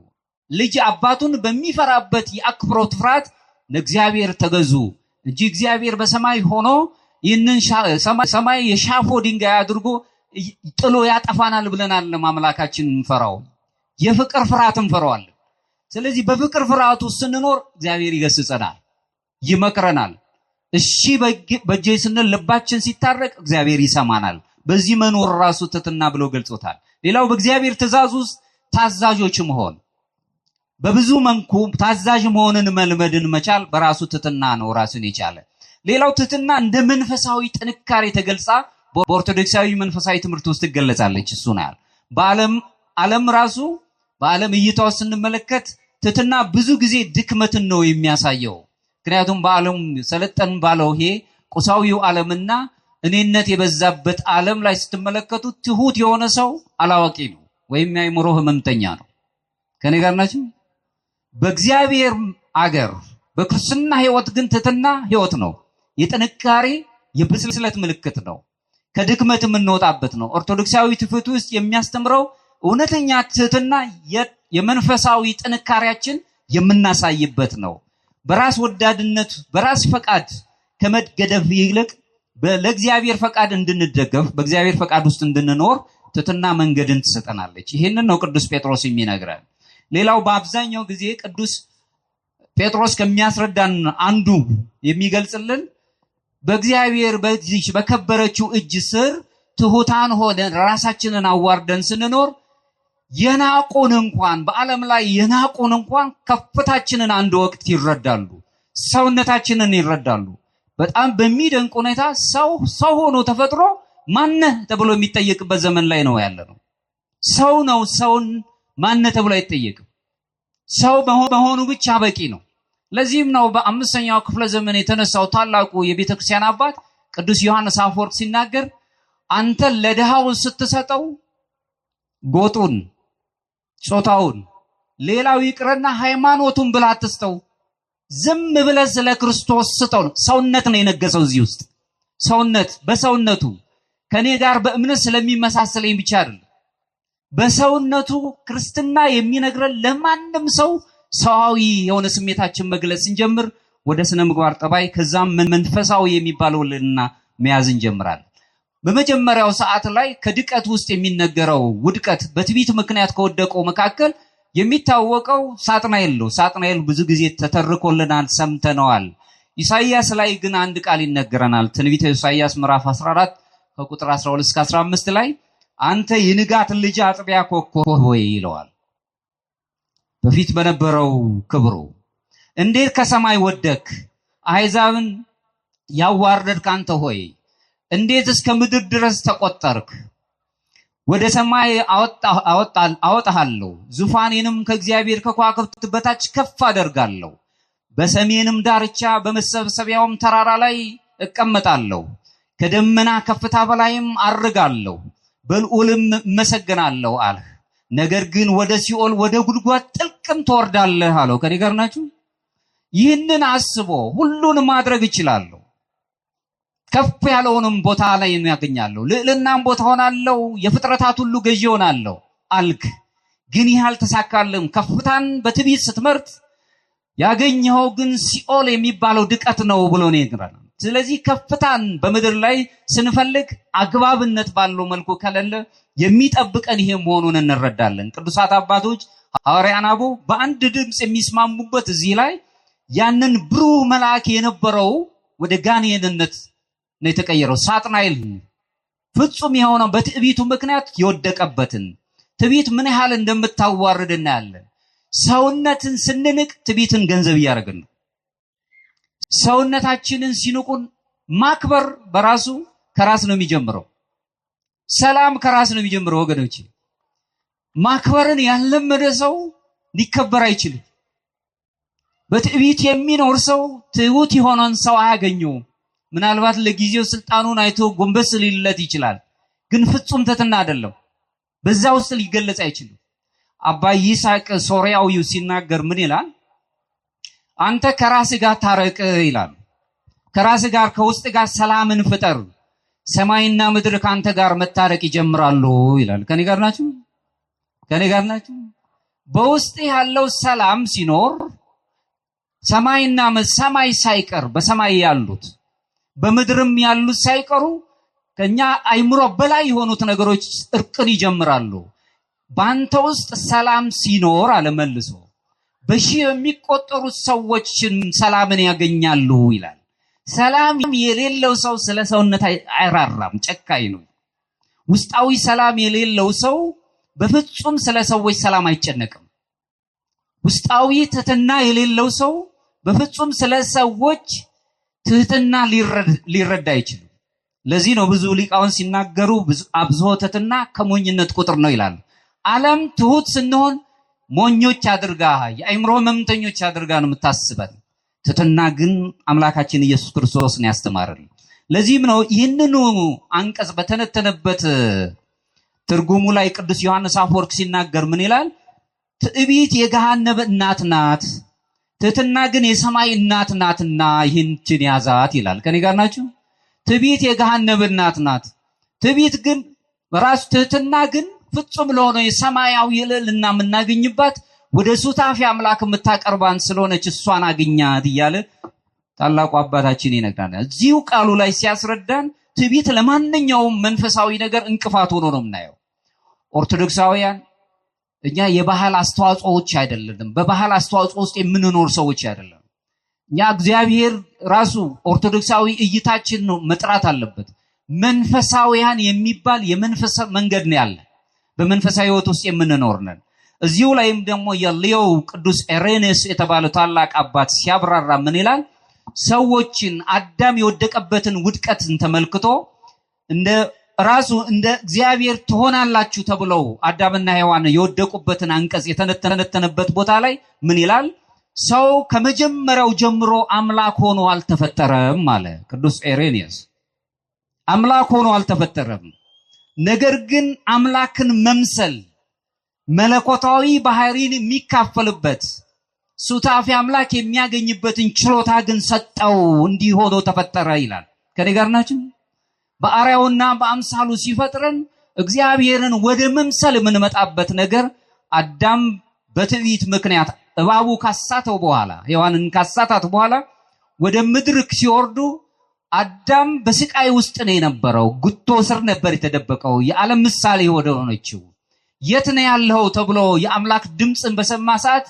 ልጅ አባቱን በሚፈራበት የአክብሮት ፍርሃት ለእግዚአብሔር ተገዙ እንጂ እግዚአብሔር በሰማይ ሆኖ ይህንን ሰማይ የሻፎ ድንጋይ አድርጎ ጥሎ ያጠፋናል ብለናል። ለማምላካችን እንፈራው የፍቅር ፍርሃት እንፈራዋለን። ስለዚህ በፍቅር ፍርሃቱ ስንኖር እግዚአብሔር ይገስጸናል፣ ይመክረናል። እሺ በእጄ ስንል ልባችን ሲታረቅ እግዚአብሔር ይሰማናል። በዚህ መኖር ራሱ ትሕትና ብሎ ገልጾታል። ሌላው በእግዚአብሔር ትእዛዝ ውስጥ ታዛዦች መሆን፣ በብዙ መልኩ ታዛዥ መሆንን መልመድን መቻል በራሱ ትሕትና ነው ራሱን የቻለ። ሌላው ትሕትና እንደ መንፈሳዊ ጥንካሬ ተገልጻ በኦርቶዶክሳዊ መንፈሳዊ ትምህርት ውስጥ ትገለጻለች። እሱ ነው ዓለም ራሱ በዓለም እይታው ስንመለከት ትሕትና ብዙ ጊዜ ድክመትን ነው የሚያሳየው። ምክንያቱም በዓለም ሰለጠን ባለው ይሄ ቁሳዊው ዓለምና እኔነት የበዛበት ዓለም ላይ ስትመለከቱ ትሁት የሆነ ሰው አላዋቂ ነው ወይም የአእምሮ ህመምተኛ ነው። ከኔ ጋር ናችሁ? በእግዚአብሔር አገር በክርስትና ህይወት ግን ትሕትና ህይወት ነው። የጥንካሬ የብስለት ምልክት ነው። ከድክመት የምንወጣበት ነው። ኦርቶዶክሳዊ ትውፊት ውስጥ የሚያስተምረው እውነተኛ ትህትና የመንፈሳዊ ጥንካሬያችን የምናሳይበት ነው። በራስ ወዳድነት በራስ ፈቃድ ከመገደፍ ይልቅ ለእግዚአብሔር ፈቃድ እንድንደገፍ በእግዚአብሔር ፈቃድ ውስጥ እንድንኖር ትህትና መንገድን ትሰጠናለች። ይሄንን ነው ቅዱስ ጴጥሮስ የሚነግረን። ሌላው በአብዛኛው ጊዜ ቅዱስ ጴጥሮስ ከሚያስረዳን አንዱ የሚገልጽልን በእግዚአብሔር በዚህ በከበረችው እጅ ስር ትሁታን ሆነን ራሳችንን አዋርደን ስንኖር የናቁን እንኳን በዓለም ላይ የናቁን እንኳን ከፍታችንን አንድ ወቅት ይረዳሉ፣ ሰውነታችንን ይረዳሉ። በጣም በሚደንቅ ሁኔታ ሰው ሆኖ ተፈጥሮ ማነህ ተብሎ የሚጠየቅበት ዘመን ላይ ነው ያለነው። ሰው ነው፣ ሰውን ማነህ ተብሎ አይጠየቅም። ሰው በመሆኑ ብቻ በቂ ነው። ለዚህም ነው በ5ኛው ክፍለ ዘመን የተነሳው ታላቁ የቤተክርስቲያን አባት ቅዱስ ዮሐንስ አፈወርቅ ሲናገር አንተ ለድሃው ስትሰጠው ጎጡን፣ ጾታውን፣ ሌላው ይቅርና ሃይማኖቱን ብላ አትስጠው፣ ዝም ብለህ ስለ ክርስቶስ ስጠው። ሰውነት ነው የነገሰው እዚህ ውስጥ። ሰውነት በሰውነቱ ከኔ ጋር በእምነት ስለሚመሳሰለኝ ብቻ አይደለም። በሰውነቱ ክርስትና የሚነግረን ለማንም ሰው ሰዋዊ የሆነ ስሜታችን መግለጽ እንጀምር ወደ ስነ ምግባር ጠባይ ከዛም መንፈሳዊ የሚባለውልና መያዝ እንጀምራለን። በመጀመሪያው ሰዓት ላይ ከድቀት ውስጥ የሚነገረው ውድቀት በትዕቢት ምክንያት ከወደቀው መካከል የሚታወቀው ሳጥናኤል ነው። ሳጥናኤል ብዙ ጊዜ ተተርኮልናል፣ ሰምተነዋል። ኢሳይያስ ላይ ግን አንድ ቃል ይነገረናል። ትንቢተ ኢሳይያስ ምዕራፍ 14 ከቁጥር 12 እስከ 15 ላይ አንተ የንጋት ልጅ አጥቢያ ኮከብ ሆይ ይለዋል። በፊት በነበረው ክብሩ እንዴት ከሰማይ ወደክ፣ አሕዛብን ያዋረድክ አንተ ሆይ እንዴት እስከ ምድር ድረስ ተቆጠርክ? ወደ ሰማይ አወጣሃለሁ፣ ዙፋኔንም ከእግዚአብሔር ከከዋክብት በታች ከፍ አደርጋለሁ። በሰሜንም ዳርቻ በመሰብሰቢያውም ተራራ ላይ እቀመጣለሁ። ከደመና ከፍታ በላይም አርጋለሁ፣ በልዑልም እመሰገናለሁ አልህ። ነገር ግን ወደ ሲኦል ወደ ጉድጓድ ጥልቅም ትወርዳለህ አለው። ከኔ ጋር ናችሁ? ይህንን አስቦ ሁሉን ማድረግ እችላለሁ፣ ከፍ ያለውንም ቦታ ላይ ያገኛለሁ፣ ልዕልናም ቦታ ሆናለሁ፣ የፍጥረታት ሁሉ ገዢ ሆናለሁ አልክ። ግን ይህ አልተሳካልም። ከፍታን በትዕቢት ስትመርጥ ያገኘኸው ግን ሲኦል የሚባለው ድቀት ነው ብሎ ነው ይነግረናል። ስለዚህ ከፍታን በምድር ላይ ስንፈልግ አግባብነት ባለው መልኩ ከሌለ የሚጠብቀን ይሄ መሆኑን እንረዳለን። ቅዱሳት አባቶች ሐዋርያት አበው በአንድ ድምፅ የሚስማሙበት እዚህ ላይ ያንን ብሩህ መልአክ የነበረው ወደ ጋኔንነት ነው የተቀየረው። ሳጥናኤል ፍጹም የሆነው በትዕቢቱ ምክንያት የወደቀበትን ትዕቢት ምን ያህል እንደምታዋርድ እናያለን። ሰውነትን ስንንቅ ትዕቢትን ገንዘብ እያደረግን ነው። ሰውነታችንን ሲንቁን ማክበር በራሱ ከራስ ነው የሚጀምረው። ሰላም ከራስ ነው የሚጀምረው ወገኖች። ማክበርን ያለመደ ሰው ሊከበር አይችልም። በትዕቢት የሚኖር ሰው ትሁት የሆነን ሰው አያገኘውም። ምናልባት ለጊዜው ስልጣኑን አይቶ ጎንበስ ሊልለት ይችላል፣ ግን ፍጹም ትሕትና አይደለም። በዛ ውስጥ ሊገለጽ አይችልም። አባ ይስሐቅ ሶርያዊው ሲናገር ምን ይላል? አንተ ከራስ ጋር ታረቅ ይላል። ከራስ ጋር ከውስጥ ጋር ሰላምን ፍጠር፣ ሰማይና ምድር ካንተ ጋር መታረቅ ይጀምራሉ ይላል። ከኔ ጋር ናችሁ? ከኔ ጋር ናችሁ? በውስጥ ያለው ሰላም ሲኖር ሰማይና ሰማይ ሳይቀር በሰማይ ያሉት በምድርም ያሉት ሳይቀሩ ከኛ አይምሮ በላይ የሆኑት ነገሮች እርቅን ይጀምራሉ። ባንተ ውስጥ ሰላም ሲኖር አለመልሶ በሺህ የሚቆጠሩት ሰዎችን ሰላምን ያገኛሉ ይላል። ሰላም የሌለው ሰው ስለ ሰውነት አይራራም፣ ጨካኝ ነው። ውስጣዊ ሰላም የሌለው ሰው በፍጹም ስለ ሰዎች ሰላም አይጨነቅም። ውስጣዊ ትሕትና የሌለው ሰው በፍጹም ስለ ሰዎች ትሕትና ሊረዳ አይችልም። ለዚህ ነው ብዙ ሊቃውን ሲናገሩ አብዝሖ ትሕትና ከሞኝነት ቁጥር ነው ይላል። ዓለም ትሁት ስንሆን ሞኞች አድርጋ የአእምሮ ሕመምተኞች አድርጋ ነው የምታስበን። ትሕትና ግን አምላካችን ኢየሱስ ክርስቶስ ነው ያስተማረን። ለዚህም ነው ይህንኑ አንቀጽ በተነተነበት ትርጉሙ ላይ ቅዱስ ዮሐንስ አፈወርቅ ሲናገር ምን ይላል? ትዕቢት የገሃነም እናት ናት፣ ትሕትና ግን የሰማይ እናት ናትና ይህችን ያዛት ይላል። ከኔ ጋር ናችሁ? ትዕቢት የገሃነም እናት ናት። ትዕቢት ግን በራሱ ትሕትና ግን ፍጹም ለሆነ የሰማያዊ ልዕልና የምናገኝባት ወደ ሱታፊ አምላክ የምታቀርባን ስለሆነች እሷን አግኛት እያለ ታላቁ አባታችን ይነግራናል። እዚሁ ቃሉ ላይ ሲያስረዳን ትዕቢት ለማንኛውም መንፈሳዊ ነገር እንቅፋት ሆኖ ነው የምናየው። ኦርቶዶክሳውያን እኛ የባህል አስተዋጽኦዎች አይደለንም። በባህል አስተዋጽኦ ውስጥ የምንኖር ሰዎች አይደለም። እኛ እግዚአብሔር ራሱ ኦርቶዶክሳዊ እይታችን ነው መጥራት አለበት። መንፈሳዊያን የሚባል የመንፈስ መንገድ ነው ያለ። በመንፈሳዊ ሕይወት ውስጥ የምንኖር ነን። እዚሁ ላይም ደግሞ የሊዮ ቅዱስ ኢሬኔስ የተባለ ታላቅ አባት ሲያብራራ ምን ይላል? ሰዎችን አዳም የወደቀበትን ውድቀትን ተመልክቶ እንደ እግዚአብሔር ትሆናላችሁ ተብለው አዳምና ሔዋን የወደቁበትን አንቀጽ የተነተነበት ቦታ ላይ ምን ይላል? ሰው ከመጀመሪያው ጀምሮ አምላክ ሆኖ አልተፈጠረም አለ ቅዱስ ኢሬኔስ። አምላክ ሆኖ አልተፈጠረም። ነገር ግን አምላክን መምሰል መለኮታዊ ባህሪን የሚካፈልበት ሱታፊ አምላክ የሚያገኝበትን ችሎታ ግን ሰጠው፣ እንዲህ ሆኖ ተፈጠረ ይላል። ከኔ ጋር ናችሁ? በአርአያውና በአምሳሉ ሲፈጥረን እግዚአብሔርን ወደ መምሰል የምንመጣበት ነገር አዳም በትዕቢት ምክንያት እባቡ ካሳተው በኋላ ሔዋንን ካሳታት በኋላ ወደ ምድር ሲወርዱ አዳም በስቃይ ውስጥ ነው የነበረው። ጉቶ ስር ነበር የተደበቀው። የዓለም ምሳሌ ወደ ሆነችው የት ነው ያለው ተብሎ የአምላክ ድምፅን በሰማ ሰዓት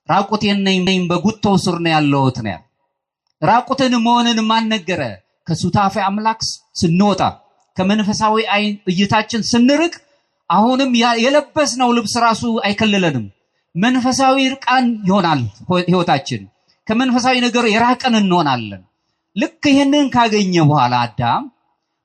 ራቁቴን ነኝ በጉቶ ስር ነው ያለሁት ነው። ራቁትን መሆንን ማን ነገረ? ከሱታፊ አምላክ ስንወጣ ከመንፈሳዊ እይታችን ስንርቅ አሁንም የለበስነው ልብስ ራሱ አይከልለንም። መንፈሳዊ ርቃን ይሆናል ህይወታችን። ከመንፈሳዊ ነገር የራቀን እንሆናለን። ልክ ይህንን ካገኘ በኋላ አዳም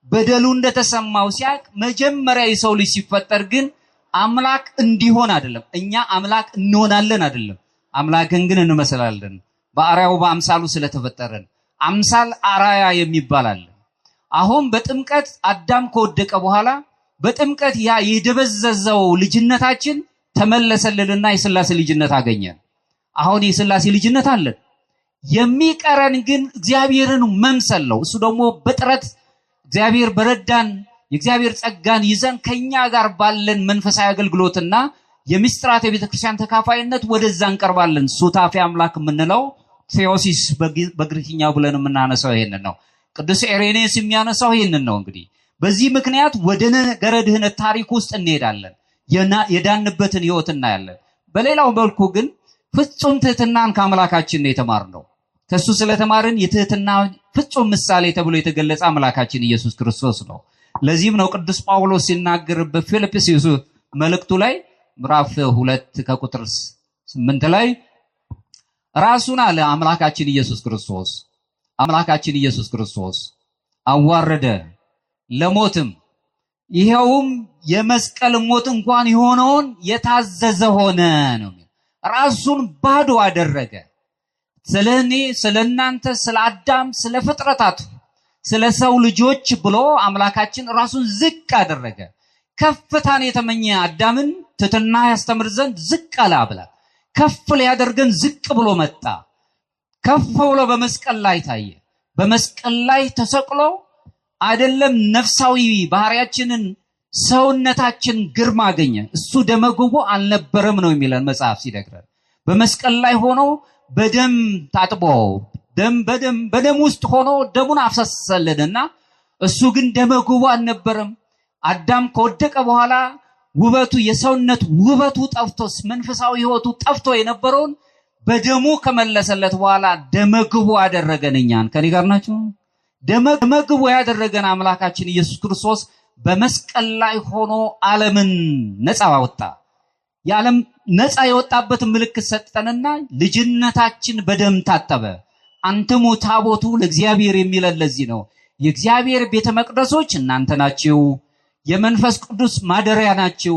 በደሉ እንደተሰማው ሲያቅ መጀመሪያ የሰው ልጅ ሲፈጠር ግን አምላክ እንዲሆን አይደለም፣ እኛ አምላክ እንሆናለን አይደለም፣ አምላክን ግን እንመስላለን። በአርአያው በአምሳሉ ስለተፈጠረን አምሳል አርአያ የሚባል አለ። አሁን በጥምቀት አዳም ከወደቀ በኋላ በጥምቀት ያ የደበዘዘው ልጅነታችን ተመለሰልንና የሥላሴ ልጅነት አገኘን። አሁን የሥላሴ ልጅነት አለን። የሚቀረን ግን እግዚአብሔርን መምሰል ነው። እሱ ደግሞ በጥረት እግዚአብሔር በረዳን የእግዚአብሔር ጸጋን ይዘን ከኛ ጋር ባለን መንፈሳዊ አገልግሎትና የምስጢራት የቤተክርስቲያን ተካፋይነት ወደዛ እንቀርባለን። ሱታፊ አምላክ የምንለው ቴዎሲስ በግሪክኛው ብለን የምናነሳው ይሄንን ነው። ቅዱስ ኢሬኔስ የሚያነሳው ይሄንን ነው። እንግዲህ በዚህ ምክንያት ወደ ነገረ ድህነት ታሪክ ውስጥ እንሄዳለን። የዳንበትን ህይወት እናያለን። በሌላው መልኩ ግን ፍጹም ትህትናን ከአምላካችን ነው የተማርነው። ከሱ ስለተማርን የትህትና ፍጹም ምሳሌ ተብሎ የተገለጸ አምላካችን ኢየሱስ ክርስቶስ ነው። ለዚህም ነው ቅዱስ ጳውሎስ ሲናገር በፊልጵስዩስ መልእክቱ ላይ ምዕራፍ 2 ከቁጥር 8 ላይ ራሱን አለ አምላካችን ኢየሱስ ክርስቶስ አዋረደ ለሞትም፣ ይሄውም የመስቀል ሞት እንኳን የሆነውን የታዘዘ ሆነ ነው። ራሱን ባዶ አደረገ። ስለኔ፣ ስለናንተ፣ ስለ አዳም፣ ስለ ፍጥረታቱ፣ ስለ ሰው ልጆች ብሎ አምላካችን ራሱን ዝቅ አደረገ። ከፍታን የተመኘ አዳምን ትሕትና ያስተምር ዘንድ ዝቅ አለ ብላ ከፍ ሊያደርገን ዝቅ ብሎ መጣ። ከፍ ብሎ በመስቀል ላይ ታየ። በመስቀል ላይ ተሰቅሎ አይደለም ነፍሳዊ ባህሪያችንን ሰውነታችን ግርማ አገኘ። እሱ ደመግቦ አልነበረም ነው የሚለን መጽሐፍ ሲነግረን። በመስቀል ላይ ሆኖ በደም ታጥቦ በደም ውስጥ ሆኖ ደሙን አፈሰሰልንና እሱ ግን ደመግቦ አልነበረም። አዳም ከወደቀ በኋላ ውበቱ የሰውነት ውበቱ ጠፍቶ መንፈሳዊ ህይወቱ ጠፍቶ የነበረውን በደሙ ከመለሰለት በኋላ ደመግቦ አደረገን እኛን። ከኔ ጋር ናችሁ? ደመግቦ ያደረገን አምላካችን ኢየሱስ ክርስቶስ በመስቀል ላይ ሆኖ ዓለምን ነፃ ወጣ። የዓለም ነፃ የወጣበት ምልክት ሰጠንና ልጅነታችን በደም ታጠበ። አንተሙ ታቦቱ ለእግዚአብሔር የሚለን ለዚህ ነው። የእግዚአብሔር ቤተ መቅደሶች እናንተ ናችሁ፣ የመንፈስ ቅዱስ ማደሪያ ናችሁ።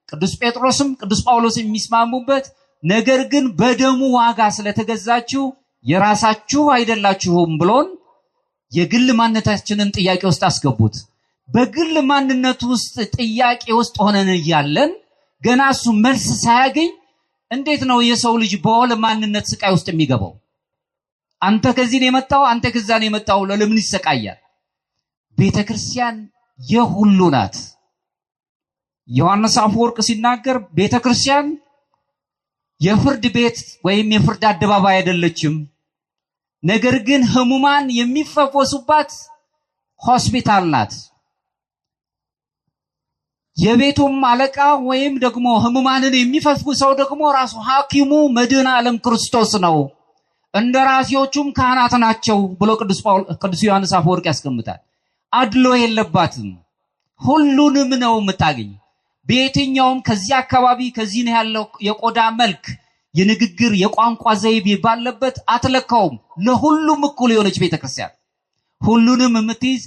ቅዱስ ጴጥሮስም ቅዱስ ጳውሎስም የሚስማሙበት ነገር ግን በደሙ ዋጋ ስለተገዛችሁ የራሳችሁ አይደላችሁም ብሎን የግል ማንነታችንን ጥያቄ ውስጥ አስገቡት። በግል ማንነቱ ውስጥ ጥያቄ ውስጥ ሆነን እያለን ገና እሱ መልስ ሳያገኝ እንዴት ነው የሰው ልጅ በወል ማንነት ስቃይ ውስጥ የሚገባው? አንተ ከዚህ ነው የመጣው፣ አንተ ከዛ ነው የመጣው፣ ለምን ይሰቃያል? ቤተክርስቲያን የሁሉ ናት። ዮሐንስ አፈወርቅ ሲናገር ቤተክርስቲያን የፍርድ ቤት ወይም የፍርድ አደባባይ አይደለችም፣ ነገር ግን ህሙማን የሚፈወሱባት ሆስፒታል ናት። የቤቱም አለቃ ወይም ደግሞ ህሙማንን የሚፈውሰው ደግሞ ራሱ ሐኪሙ መድኃኔ ዓለም ክርስቶስ ነው፣ እንደራሴዎቹም ካህናት ናቸው ብሎ ቅዱስ ዮሐንስ አፈወርቅ ያስቀምጣል። አድሎ የለባትም፣ ሁሉንም ነው የምታገኝ። በየትኛውም ከዚህ አካባቢ ከዚህ ነው ያለው የቆዳ መልክ የንግግር የቋንቋ ዘይቤ ባለበት አትለካውም። ለሁሉም እኩል የሆነች ቤተክርስቲያን ሁሉንም የምትይዝ፣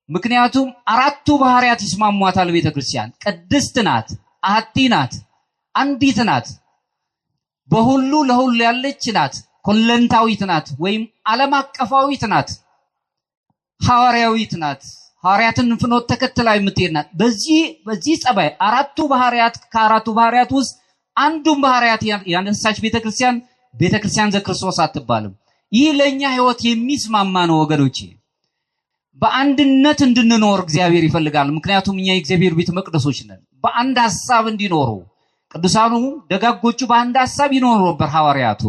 ምክንያቱም አራቱ ባህሪያት ይስማሟታል። ቤተክርስቲያን ቅድስት ናት፣ አሐቲ ናት፣ አንዲት ናት፣ በሁሉ ለሁሉ ያለች ናት፣ ኮለንታዊት ናት ወይም ዓለም አቀፋዊት ናት፣ ሐዋርያዊት ናት፣ ሐዋርያትን ፍኖት ተከትላ የምትሄድ ናት። በዚህ ጸባይ አራቱ ባህሪያት ከአራቱ ባህሪያት ውስጥ አንዱን ባህሪያት ያነሳች ቤተክርስቲያን ዘክርስቶስ አትባልም። ይህ ለኛ ህይወት የሚስማማ ነው ወገኖቼ። በአንድነት እንድንኖር እግዚአብሔር ይፈልጋል። ምክንያቱም እኛ የእግዚአብሔር ቤተ መቅደሶች ነን። በአንድ ሐሳብ እንዲኖሩ ቅዱሳኑ ደጋጎቹ በአንድ ሐሳብ ይኖሩ ነበር። ሐዋርያቱ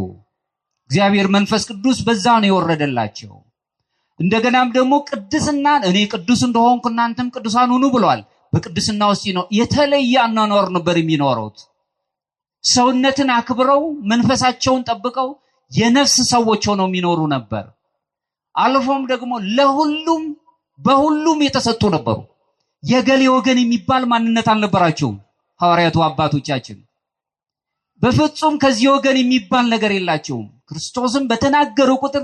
እግዚአብሔር መንፈስ ቅዱስ በዛ ነው የወረደላቸው። እንደገናም ደግሞ ቅድስናን እኔ ቅዱስ እንደሆንኩ እናንተም ቅዱሳን ሁኑ ብሏል። በቅድስና ውስጥ ነው የተለየ አኗኗር ነበር የሚኖሩት። ሰውነትን አክብረው መንፈሳቸውን ጠብቀው የነፍስ ሰዎች ሆነው የሚኖሩ ነበር። አልፎም ደግሞ ለሁሉም በሁሉም የተሰጡ ነበሩ። የገሌ ወገን የሚባል ማንነት አልነበራቸውም። ሐዋርያቱ አባቶቻችን በፍጹም ከዚህ ወገን የሚባል ነገር የላቸውም። ክርስቶስን በተናገሩ ቁጥር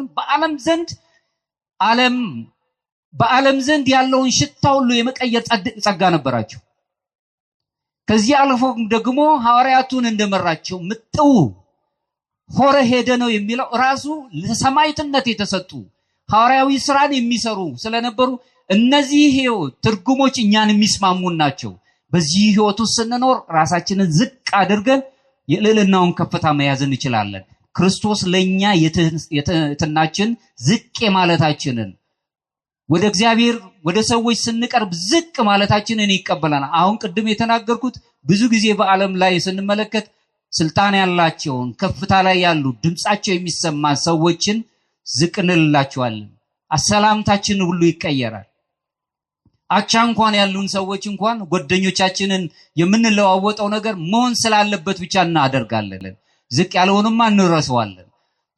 በዓለም ዘንድ ያለውን ሽታ ሁሉ የመቀየር ጸጋ ነበራቸው። ከዚህ አልፎ ደግሞ ሐዋርያቱን እንደመራቸው ምጥው ሆረ ሄደ ነው የሚለው ራሱ ለሰማዕትነት የተሰጡ ሐዋርያዊ ስራን የሚሰሩ ስለነበሩ እነዚህ ትርጉሞች እኛን የሚስማሙን ናቸው። በዚህ ህይወት ውስጥ ስንኖር ራሳችንን ዝቅ አድርገን የልዕልናውን ከፍታ መያዝ እንችላለን። ክርስቶስ ለኛ የትህትናችን ዝቅ ማለታችንን ወደ እግዚአብሔር ወደ ሰዎች ስንቀርብ ዝቅ ማለታችንን ይቀበላል። አሁን ቅድም የተናገርኩት ብዙ ጊዜ በዓለም ላይ ስንመለከት ስልጣን ያላቸውን ከፍታ ላይ ያሉ ድምጻቸው የሚሰማ ሰዎችን ዝቅ እንላቸዋለን። አሰላምታችን ሁሉ ይቀየራል። አቻ እንኳን ያሉን ሰዎች እንኳን ጓደኞቻችንን የምንለዋወጠው ነገር መሆን ስላለበት ብቻ እናደርጋለን። ዝቅ ያለውንም እንረሳዋለን።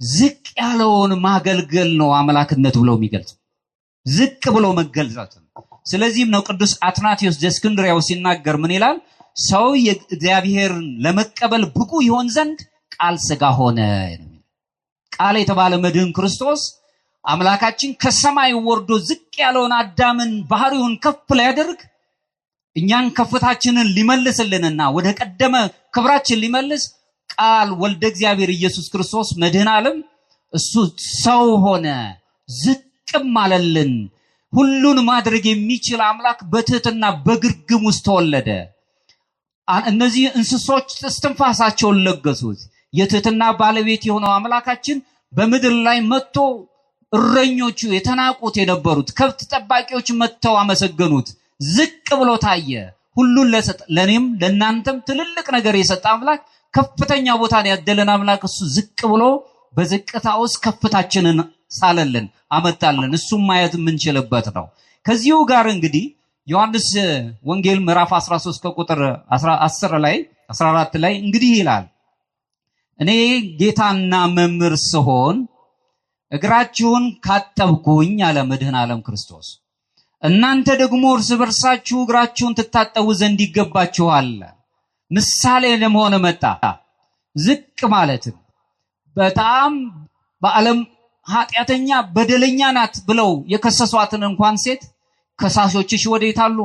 ዝቅ ያለውን ማገልገል ነው አምላክነት ብለው የሚገልጹ ዝቅ ብሎ መገልጻት። ስለዚህም ነው ቅዱስ አትናቴዎስ ዘእስክንድርያው ሲናገር ምን ይላል? ሰው የእግዚአብሔርን ለመቀበል ብቁ ይሆን ዘንድ ቃል ሥጋ ሆነ። ቃል የተባለ መድህን ክርስቶስ አምላካችን ከሰማይ ወርዶ ዝቅ ያለውን አዳምን ባህሪውን ከፍ ሊያደርግ እኛን ከፍታችንን ሊመልስልንና ወደ ቀደመ ክብራችን ሊመልስ ቃል ወልደ እግዚአብሔር ኢየሱስ ክርስቶስ መድህን ዓለም እሱ ሰው ሆነ፣ ዝቅም አለልን። ሁሉን ማድረግ የሚችል አምላክ በትህትና በግርግም ውስጥ ተወለደ። እነዚህ እንስሶች እስትንፋሳቸውን ለገሱት። የትህትና ባለቤት የሆነው አምላካችን በምድር ላይ መጥቶ እረኞቹ የተናቁት የነበሩት ከብት ጠባቂዎች መጥተው አመሰገኑት። ዝቅ ብሎ ታየ። ሁሉን ለኔም ለናንተም ትልልቅ ነገር የሰጠ አምላክ ከፍተኛ ቦታን ያደለን አምላክ እሱ ዝቅ ብሎ በዝቅታ ውስጥ ከፍታችንን ሳለልን አመጣልን። እሱም ማየት የምንችልበት ነው። ከዚሁ ጋር እንግዲህ ዮሐንስ ወንጌል ምዕራፍ 13 ከቁጥር 14 ላይ እንግዲህ ይላል እኔ ጌታና መምህር ስሆን እግራችሁን ካጠብኩኝ አለ መድህን ዓለም ክርስቶስ፣ እናንተ ደግሞ እርስ በርሳችሁ እግራችሁን ትታጠቡ ዘንድ ይገባችኋል። ምሳሌ ለመሆን መጣ። ዝቅ ማለትም በጣም በዓለም ኃጢአተኛ በደለኛ ናት ብለው የከሰሷትን እንኳን ሴት ከሳሾችሽ ወዴት አሉ?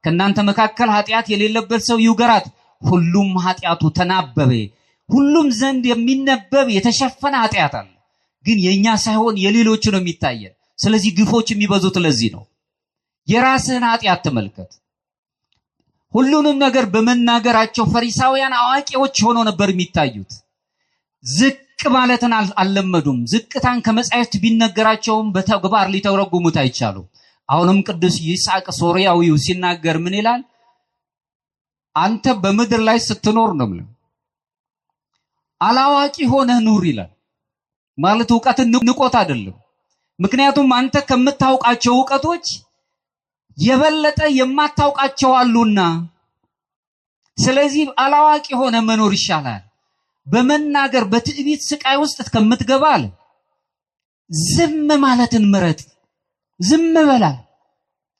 ከእናንተ መካከል ኃጢአት የሌለበት ሰው ይውገራት። ሁሉም ኃጢአቱ ተናበበ። ሁሉም ዘንድ የሚነበብ የተሸፈነ ኃጢአት አለ፣ ግን የኛ ሳይሆን የሌሎች ነው የሚታየን። ስለዚህ ግፎች የሚበዙት ለዚህ ነው። የራስህን ኃጢአት ተመልከት። ሁሉንም ነገር በመናገራቸው ፈሪሳውያን አዋቂዎች ሆነው ነበር የሚታዩት። ዝቅ ማለትን አልለመዱም። ዝቅታን ከመጻሕፍት ቢነገራቸውም በተግባር ሊተረጉሙት አይቻሉ። አሁንም ቅዱስ ይስሐቅ ሶርያዊው ሲናገር ምን ይላል? አንተ በምድር ላይ ስትኖር ነው ማለት አላዋቂ ሆነህ ኑር ይላል። ማለት ዕውቀትን ንቆት አይደለም። ምክንያቱም አንተ ከምታውቃቸው ዕውቀቶች የበለጠ የማታውቃቸው አሉና ስለዚህ አላዋቂ ሆነ መኖር ይሻላል። በመናገር በትዕቢት ስቃይ ውስጥ ከምትገባ አለ ዝም ማለትን ምረጥ። ዝም በላ።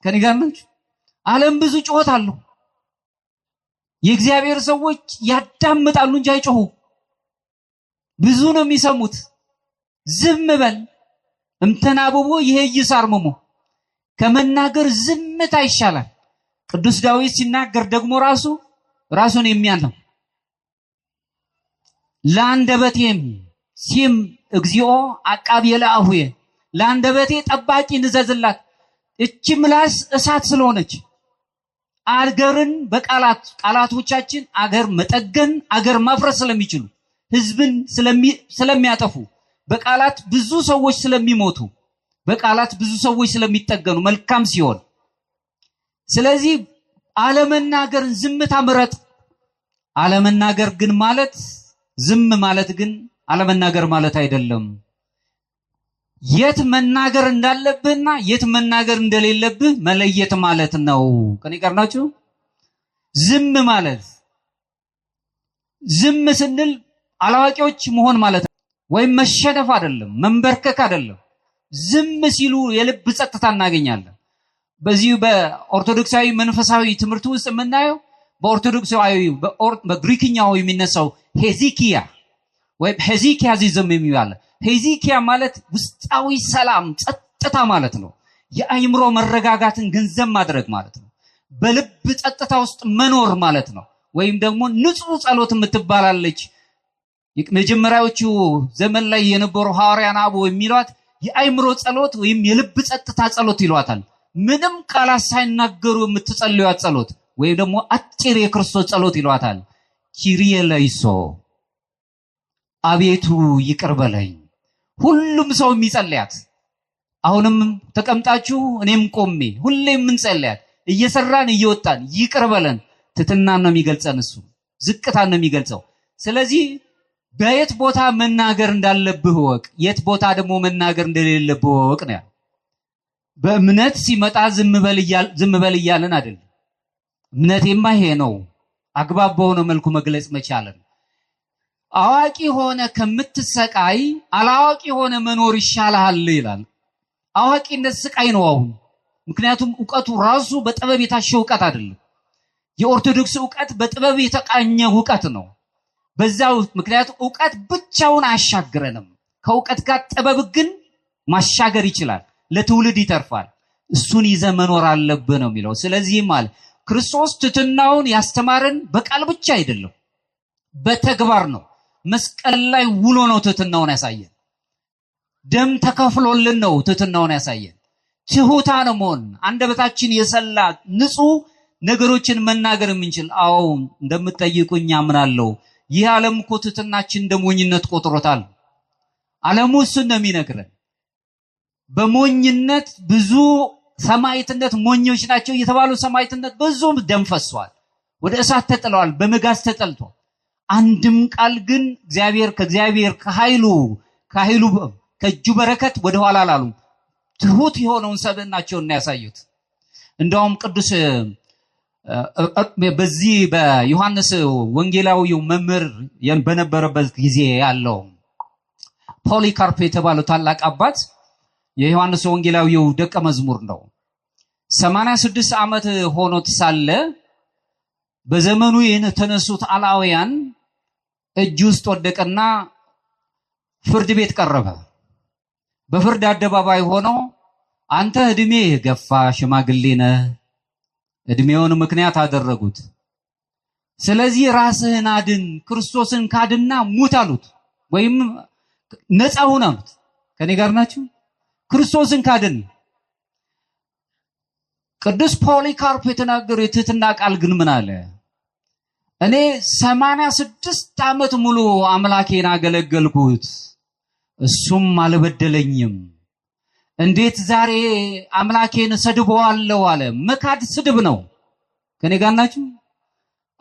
ከኔ ጋር ናችሁ? ዓለም ብዙ ጩኸት አለው። የእግዚአብሔር ሰዎች ያዳምጣሉ እንጂ አይጮሁ። ብዙ ነው የሚሰሙት። ዝም በል። እምተናብቦ ይሄ ይሳርመሞ ከመናገር ዝምታ ይሻላል። ቅዱስ ዳዊት ሲናገር ደግሞ ራሱን የሚያነው ለአንደበቴም ሲም እግዚኦ አቃቤ ለአሁየ ለአንደበቴ ጠባቂ ንዘዝላት። እቺ ምላስ እሳት ስለሆነች አገርን ቃላቶቻችን አገር መጠገን አገር ማፍረስ ስለሚችሉ ህዝብን ስለሚያጠፉ በቃላት ብዙ ሰዎች ስለሚሞቱ በቃላት ብዙ ሰዎች ስለሚጠገኑ መልካም ሲሆን ስለዚህ አለመናገርን ዝምታ ምረጥ። አለመናገር ግን ማለት ዝም ማለት ግን አለመናገር ማለት አይደለም። የት መናገር እንዳለብህና የት መናገር እንደሌለብህ መለየት ማለት ነው። ከኔ ጋር ናችሁ? ዝም ማለት ዝም ስንል አላዋቂዎች መሆን ማለት ወይም መሸነፍ አይደለም፣ መንበርከክ አይደለም። ዝም ሲሉ የልብ ጸጥታ እናገኛለን። በዚህ በኦርቶዶክሳዊ መንፈሳዊ ትምህርት ውስጥ የምናየው በኦርቶዶክሳዊ በግሪክኛው የሚነሳው ሄዚኪያ ወይም ሄዚኪያዚዝም የሚባል ሄዚኪያ ማለት ውስጣዊ ሰላም ጸጥታ ማለት ነው። የአይምሮ መረጋጋትን ገንዘብ ማድረግ ማለት ነው። በልብ ጸጥታ ውስጥ መኖር ማለት ነው። ወይም ደግሞ ንጹህ ጸሎት የምትባላለች መጀመሪያዎቹ ዘመን ላይ የነበሩ ሐዋርያን አበው የሚሏት የአይምሮ ጸሎት ወይም የልብ ጸጥታ ጸሎት ይሏታል። ምንም ቃላት ሳይናገሩ የምትጸልዩት ጸሎት ወይም ደግሞ አጭር የክርስቶስ ጸሎት ይሏታል። ኪሪየ ለይሶ አቤቱ ይቅር በለኝ። ሁሉም ሰው የሚጸልያት አሁንም ተቀምጣችሁ እኔም ቆሜ ሁሌም እንጸልያት እየሰራን እየወጣን ይቅር በለን ትትናን ነው የሚገልጸን። እሱ ዝቅታን ነው የሚገልጸው። ስለዚህ በየት ቦታ መናገር እንዳለብህ ወቅ የት ቦታ ደግሞ መናገር እንደሌለብህ ወቅ ነው። በእምነት ሲመጣ ዝም በል እያለን አይደለም። እምነቴማ ይሄ ነው አግባብ በሆነ መልኩ መግለጽ መቻለን። አዋቂ ሆነ ከምትሰቃይ አላዋቂ ሆነ መኖር ይሻላል ይላል። አዋቂነት ስቃይ ነው አሁን። ምክንያቱም ዕውቀቱ ራሱ በጥበብ የታሸ ዕውቀት አይደለም። የኦርቶዶክስ ዕውቀት በጥበብ የተቃኘ ዕውቀት ነው። በዛው ምክንያቱ ዕውቀት ብቻውን አያሻግረንም። ከዕውቀት ጋር ጥበብ ግን ማሻገር ይችላል፣ ለትውልድ ይተርፋል። እሱን ይዘ መኖር አለብህ ነው የሚለው። ስለዚህ ማለት ክርስቶስ ትትናውን ያስተማረን በቃል ብቻ አይደለም፣ በተግባር ነው። መስቀል ላይ ውሎ ነው ትትናውን ያሳየን። ደም ተከፍሎልን ነው ትትናውን ያሳየን። ትሁታን መሆን አንደበታችን የሰላ ንጹህ ነገሮችን መናገር የምንችል አዎ እንደምትጠይቁኝ አምናለሁ። ይህ ዓለም እኮ ትትናችን እንደሞኝነት ቆጥሮታል። ዓለሙ እሱን ነው የሚነግረን። በሞኝነት ብዙ ሰማዕትነት ሞኞች ናቸው የተባሉ ሰማዕትነት ብዙ ደም ፈሷል፣ ወደ እሳት ተጥለዋል፣ በመጋዝ ተጠልቷል። አንድም ቃል ግን ከእግዚአብሔር ከኃይሉ ከእጁ በረከት ወደ ኋላ አላሉ። ትሁት የሆነውን ሰብዕናቸውን ያሳዩት። እንደውም ቅዱስ በዚህ በዮሐንስ ወንጌላዊው መምህር በነበረበት ጊዜ ያለው ፖሊካርፕ የተባለው ታላቅ አባት የዮሐንስ ወንጌላዊው ደቀ መዝሙር ነው። 86 ዓመት ሆኖት ሳለ በዘመኑ የተነሱት አላውያን እጅ ውስጥ ወደቀና ፍርድ ቤት ቀረበ። በፍርድ አደባባይ ሆኖ አንተ እድሜ ገፋ ሽማግሌ ነህ፣ እድሜውን ምክንያት አደረጉት። ስለዚህ ራስህን አድን፣ ክርስቶስን ካድና ሙት አሉት፣ ወይም ነፃ ሁን አሉት። ከኔ ጋር ናችሁ? ክርስቶስን ካድን። ቅዱስ ፖሊካርፕ የተናገረው የትህትና ቃል ግን ምን አለ? እኔ 86 ዓመት ሙሉ አምላኬን አገለገልኩት፣ እሱም አልበደለኝም። እንዴት ዛሬ አምላኬን ሰድበዋለሁ አለ። መካድ ስድብ ነው። ከኔ ጋር ናችሁ?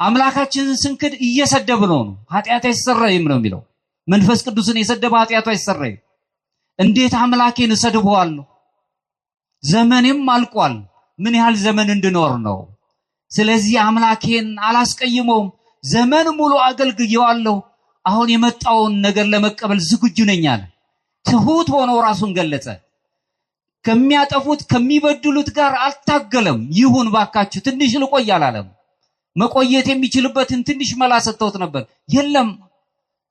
አምላካችንን ስንክድ እየሰደብነው ነው። ኃጢአት አይሰረይም ነው የሚለው። መንፈስ ቅዱስን የሰደበ ኃጢአቱ አይሰረይም። እንዴት አምላኬን እሰድበዋለሁ? ዘመኔም አልቋል። ምን ያህል ዘመን እንድኖር ነው? ስለዚህ አምላኬን አላስቀይመውም። ዘመን ሙሉ አገልግየዋለሁ። አሁን የመጣውን ነገር ለመቀበል ዝግጁ ነኝ አለ። ትሁት ሆኖ ራሱን ገለጸ። ከሚያጠፉት ከሚበድሉት ጋር አልታገለም። ይሁን ባካችሁ ትንሽ ልቆይ አላለም። መቆየት የሚችልበትን ትንሽ መላ ሰጥተውት ነበር። የለም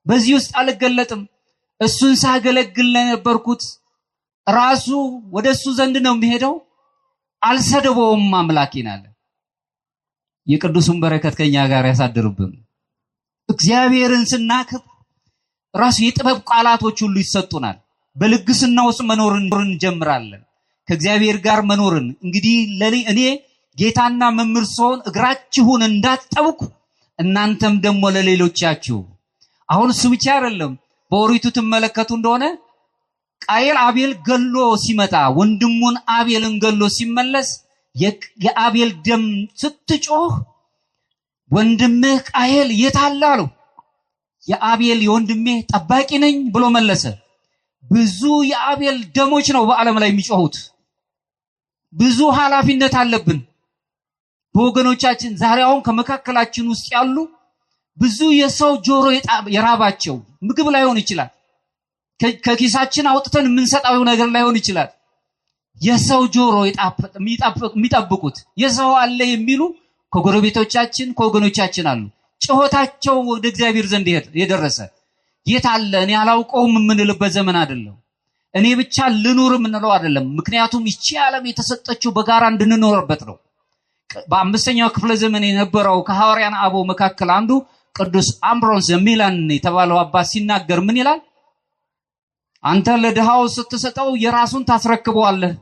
በዚህ ውስጥ አልገለጥም። እሱን ሳገለግል ለነበርኩት ራሱ ወደሱ ዘንድ ነው የሚሄደው። አልሰደበውም አምላኬን አለ። የቅዱሱን በረከት ከኛ ጋር ያሳድርብን። እግዚአብሔርን ስናከብር ራሱ የጥበብ ቃላቶች ሁሉ ይሰጡናል። በልግስና ውስጥ መኖርን እንጀምራለን። ከእግዚአብሔር ጋር መኖርን እንግዲህ እኔ ጌታና መምህር ስሆን እግራችሁን እንዳጠብኩ እናንተም ደግሞ ለሌሎቻችሁ። አሁን እሱ ብቻ አይደለም። በኦሪቱ ትመለከቱ እንደሆነ ቃየል አቤል ገሎ ሲመጣ ወንድሙን አቤልን ገሎ ሲመለስ የአቤል ደም ስትጮህ ወንድምህ ቃየል የት አለ አለው። የአቤል የወንድሜ ጠባቂ ነኝ ብሎ መለሰ። ብዙ የአቤል ደሞች ነው በዓለም ላይ የሚጮሁት። ብዙ ኃላፊነት አለብን በወገኖቻችን። ዛሬ አሁን ከመካከላችን ውስጥ ያሉ ብዙ የሰው ጆሮ የራባቸው ምግብ ላይሆን ይችላል። ከኪሳችን አውጥተን የምንሰጣው ነገር ላይሆን ይችላል። የሰው ጆሮ የሚጠብቁት የሰው አለ የሚሉ ከጎረቤቶቻችን ከወገኖቻችን አሉ። ጩኸታቸው ወደ እግዚአብሔር ዘንድ የደረሰ የት አለ እኔ አላውቀውም የምንልበት ዘመን አይደለም። እኔ ብቻ ልኑር የምንለው አይደለም። ምክንያቱም ይቺ ዓለም የተሰጠችው በጋራ እንድንኖርበት ነው። በአምስተኛው ክፍለ ዘመን የነበረው ከሐዋርያን አበው መካከል አንዱ ቅዱስ አምብሮስ ዘሚላን የተባለው አባት ሲናገር ምን ይላል? አንተ ለድሃው ስትሰጠው የራሱን ታስረክበዋለህ።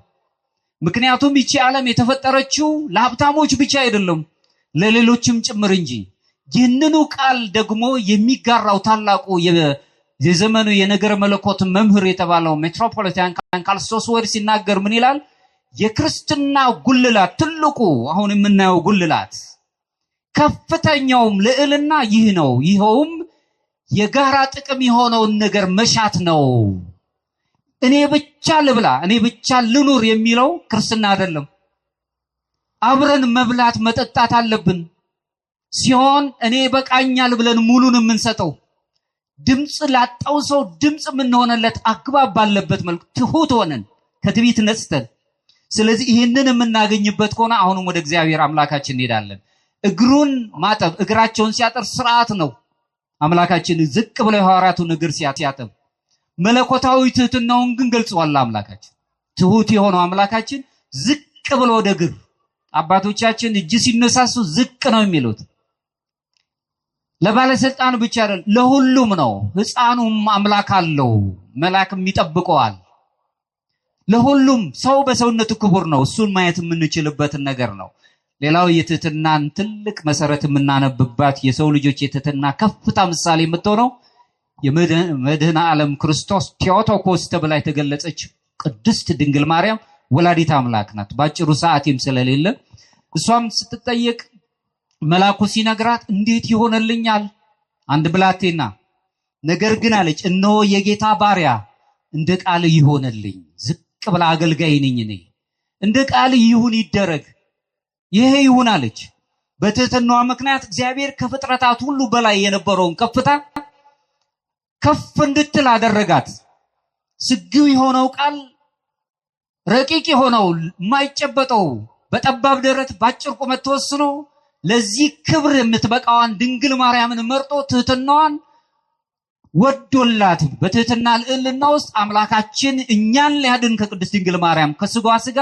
ምክንያቱም ይቺ ዓለም የተፈጠረችው ለሀብታሞች ብቻ አይደለም ለሌሎችም ጭምር እንጂ። ይህንኑ ቃል ደግሞ የሚጋራው ታላቁ የዘመኑ የነገረ መለኮት መምህር የተባለው ሜትሮፖሊታን ካልስቶስ ወድ ሲናገር ምን ይላል? የክርስትና ጉልላት ትልቁ አሁን የምናየው ጉልላት ከፍተኛውም ልዕልና ይህ ነው። ይኸውም የጋራ ጥቅም የሆነውን ነገር መሻት ነው። እኔ ብቻ ልብላ፣ እኔ ብቻ ልኑር የሚለው ክርስትና አይደለም። አብረን መብላት መጠጣት አለብን። ሲሆን እኔ በቃኛል ብለን ሙሉን የምንሰጠው ድምጽ ላጣው ሰው ድምጽ የምንሆነለት አግባብ ባለበት መልኩ ትሁት ሆነን ከትዕቢት ነጽተን። ስለዚህ ይህንን የምናገኝበት ከሆነ አሁንም ወደ እግዚአብሔር አምላካችን እንሄዳለን። እግሩን ማጠብ እግራቸውን ሲያጠር ስርዓት ነው። አምላካችን ዝቅ ብሎ የሐዋርያቱን እግር ሲያጠብ መለኮታዊ ትህትናውን ግን ገልጿል። አምላካችን ትሁት የሆነው አምላካችን ዝቅ ብሎ ወደ እግር አባቶቻችን እጅ ሲነሳሱ ዝቅ ነው የሚሉት። ለባለስልጣን ብቻ አይደለም ለሁሉም ነው። ሕፃኑም አምላክ አለው፣ መልአክም ይጠብቀዋል። ለሁሉም ሰው በሰውነቱ ክቡር ነው። እሱን ማየት የምንችልበትን ነገር ነው። ሌላው የትህትናን ትልቅ መሰረት የምናነብባት የሰው ልጆች የትህትና ከፍታ ምሳሌ የምትሆነው የመድኃኔ ዓለም ክርስቶስ ቴዎቶኮስ ተብላ የተገለጸች ቅድስት ድንግል ማርያም ወላዲት አምላክ ናት። ባጭሩ ሰዓቴም ስለሌለ እሷም ስትጠየቅ መልአኩ ሲነግራት እንዴት ይሆንልኛል አንድ ብላቴና፣ ነገር ግን አለች እነሆ የጌታ ባሪያ እንደ ቃል ይሆንልኝ። ዝቅ ብላ አገልጋይ ነኝ እኔ፣ እንደ ቃል ይሁን ይደረግ፣ ይሄ ይሁን አለች። በትህትናዋ ምክንያት እግዚአብሔር ከፍጥረታት ሁሉ በላይ የነበረውን ከፍታ ከፍ እንድትል አደረጋት። ስግው የሆነው ቃል ረቂቅ የሆነው የማይጨበጠው በጠባብ ደረት ባጭር ቁመት ተወስኖ ለዚህ ክብር የምትበቃዋን ድንግል ማርያምን መርጦ ትህትናዋን ወዶላት በትህትና ልዕልና ውስጥ አምላካችን እኛን ሊያድን ከቅድስት ድንግል ማርያም ከስጋዋ ስጋ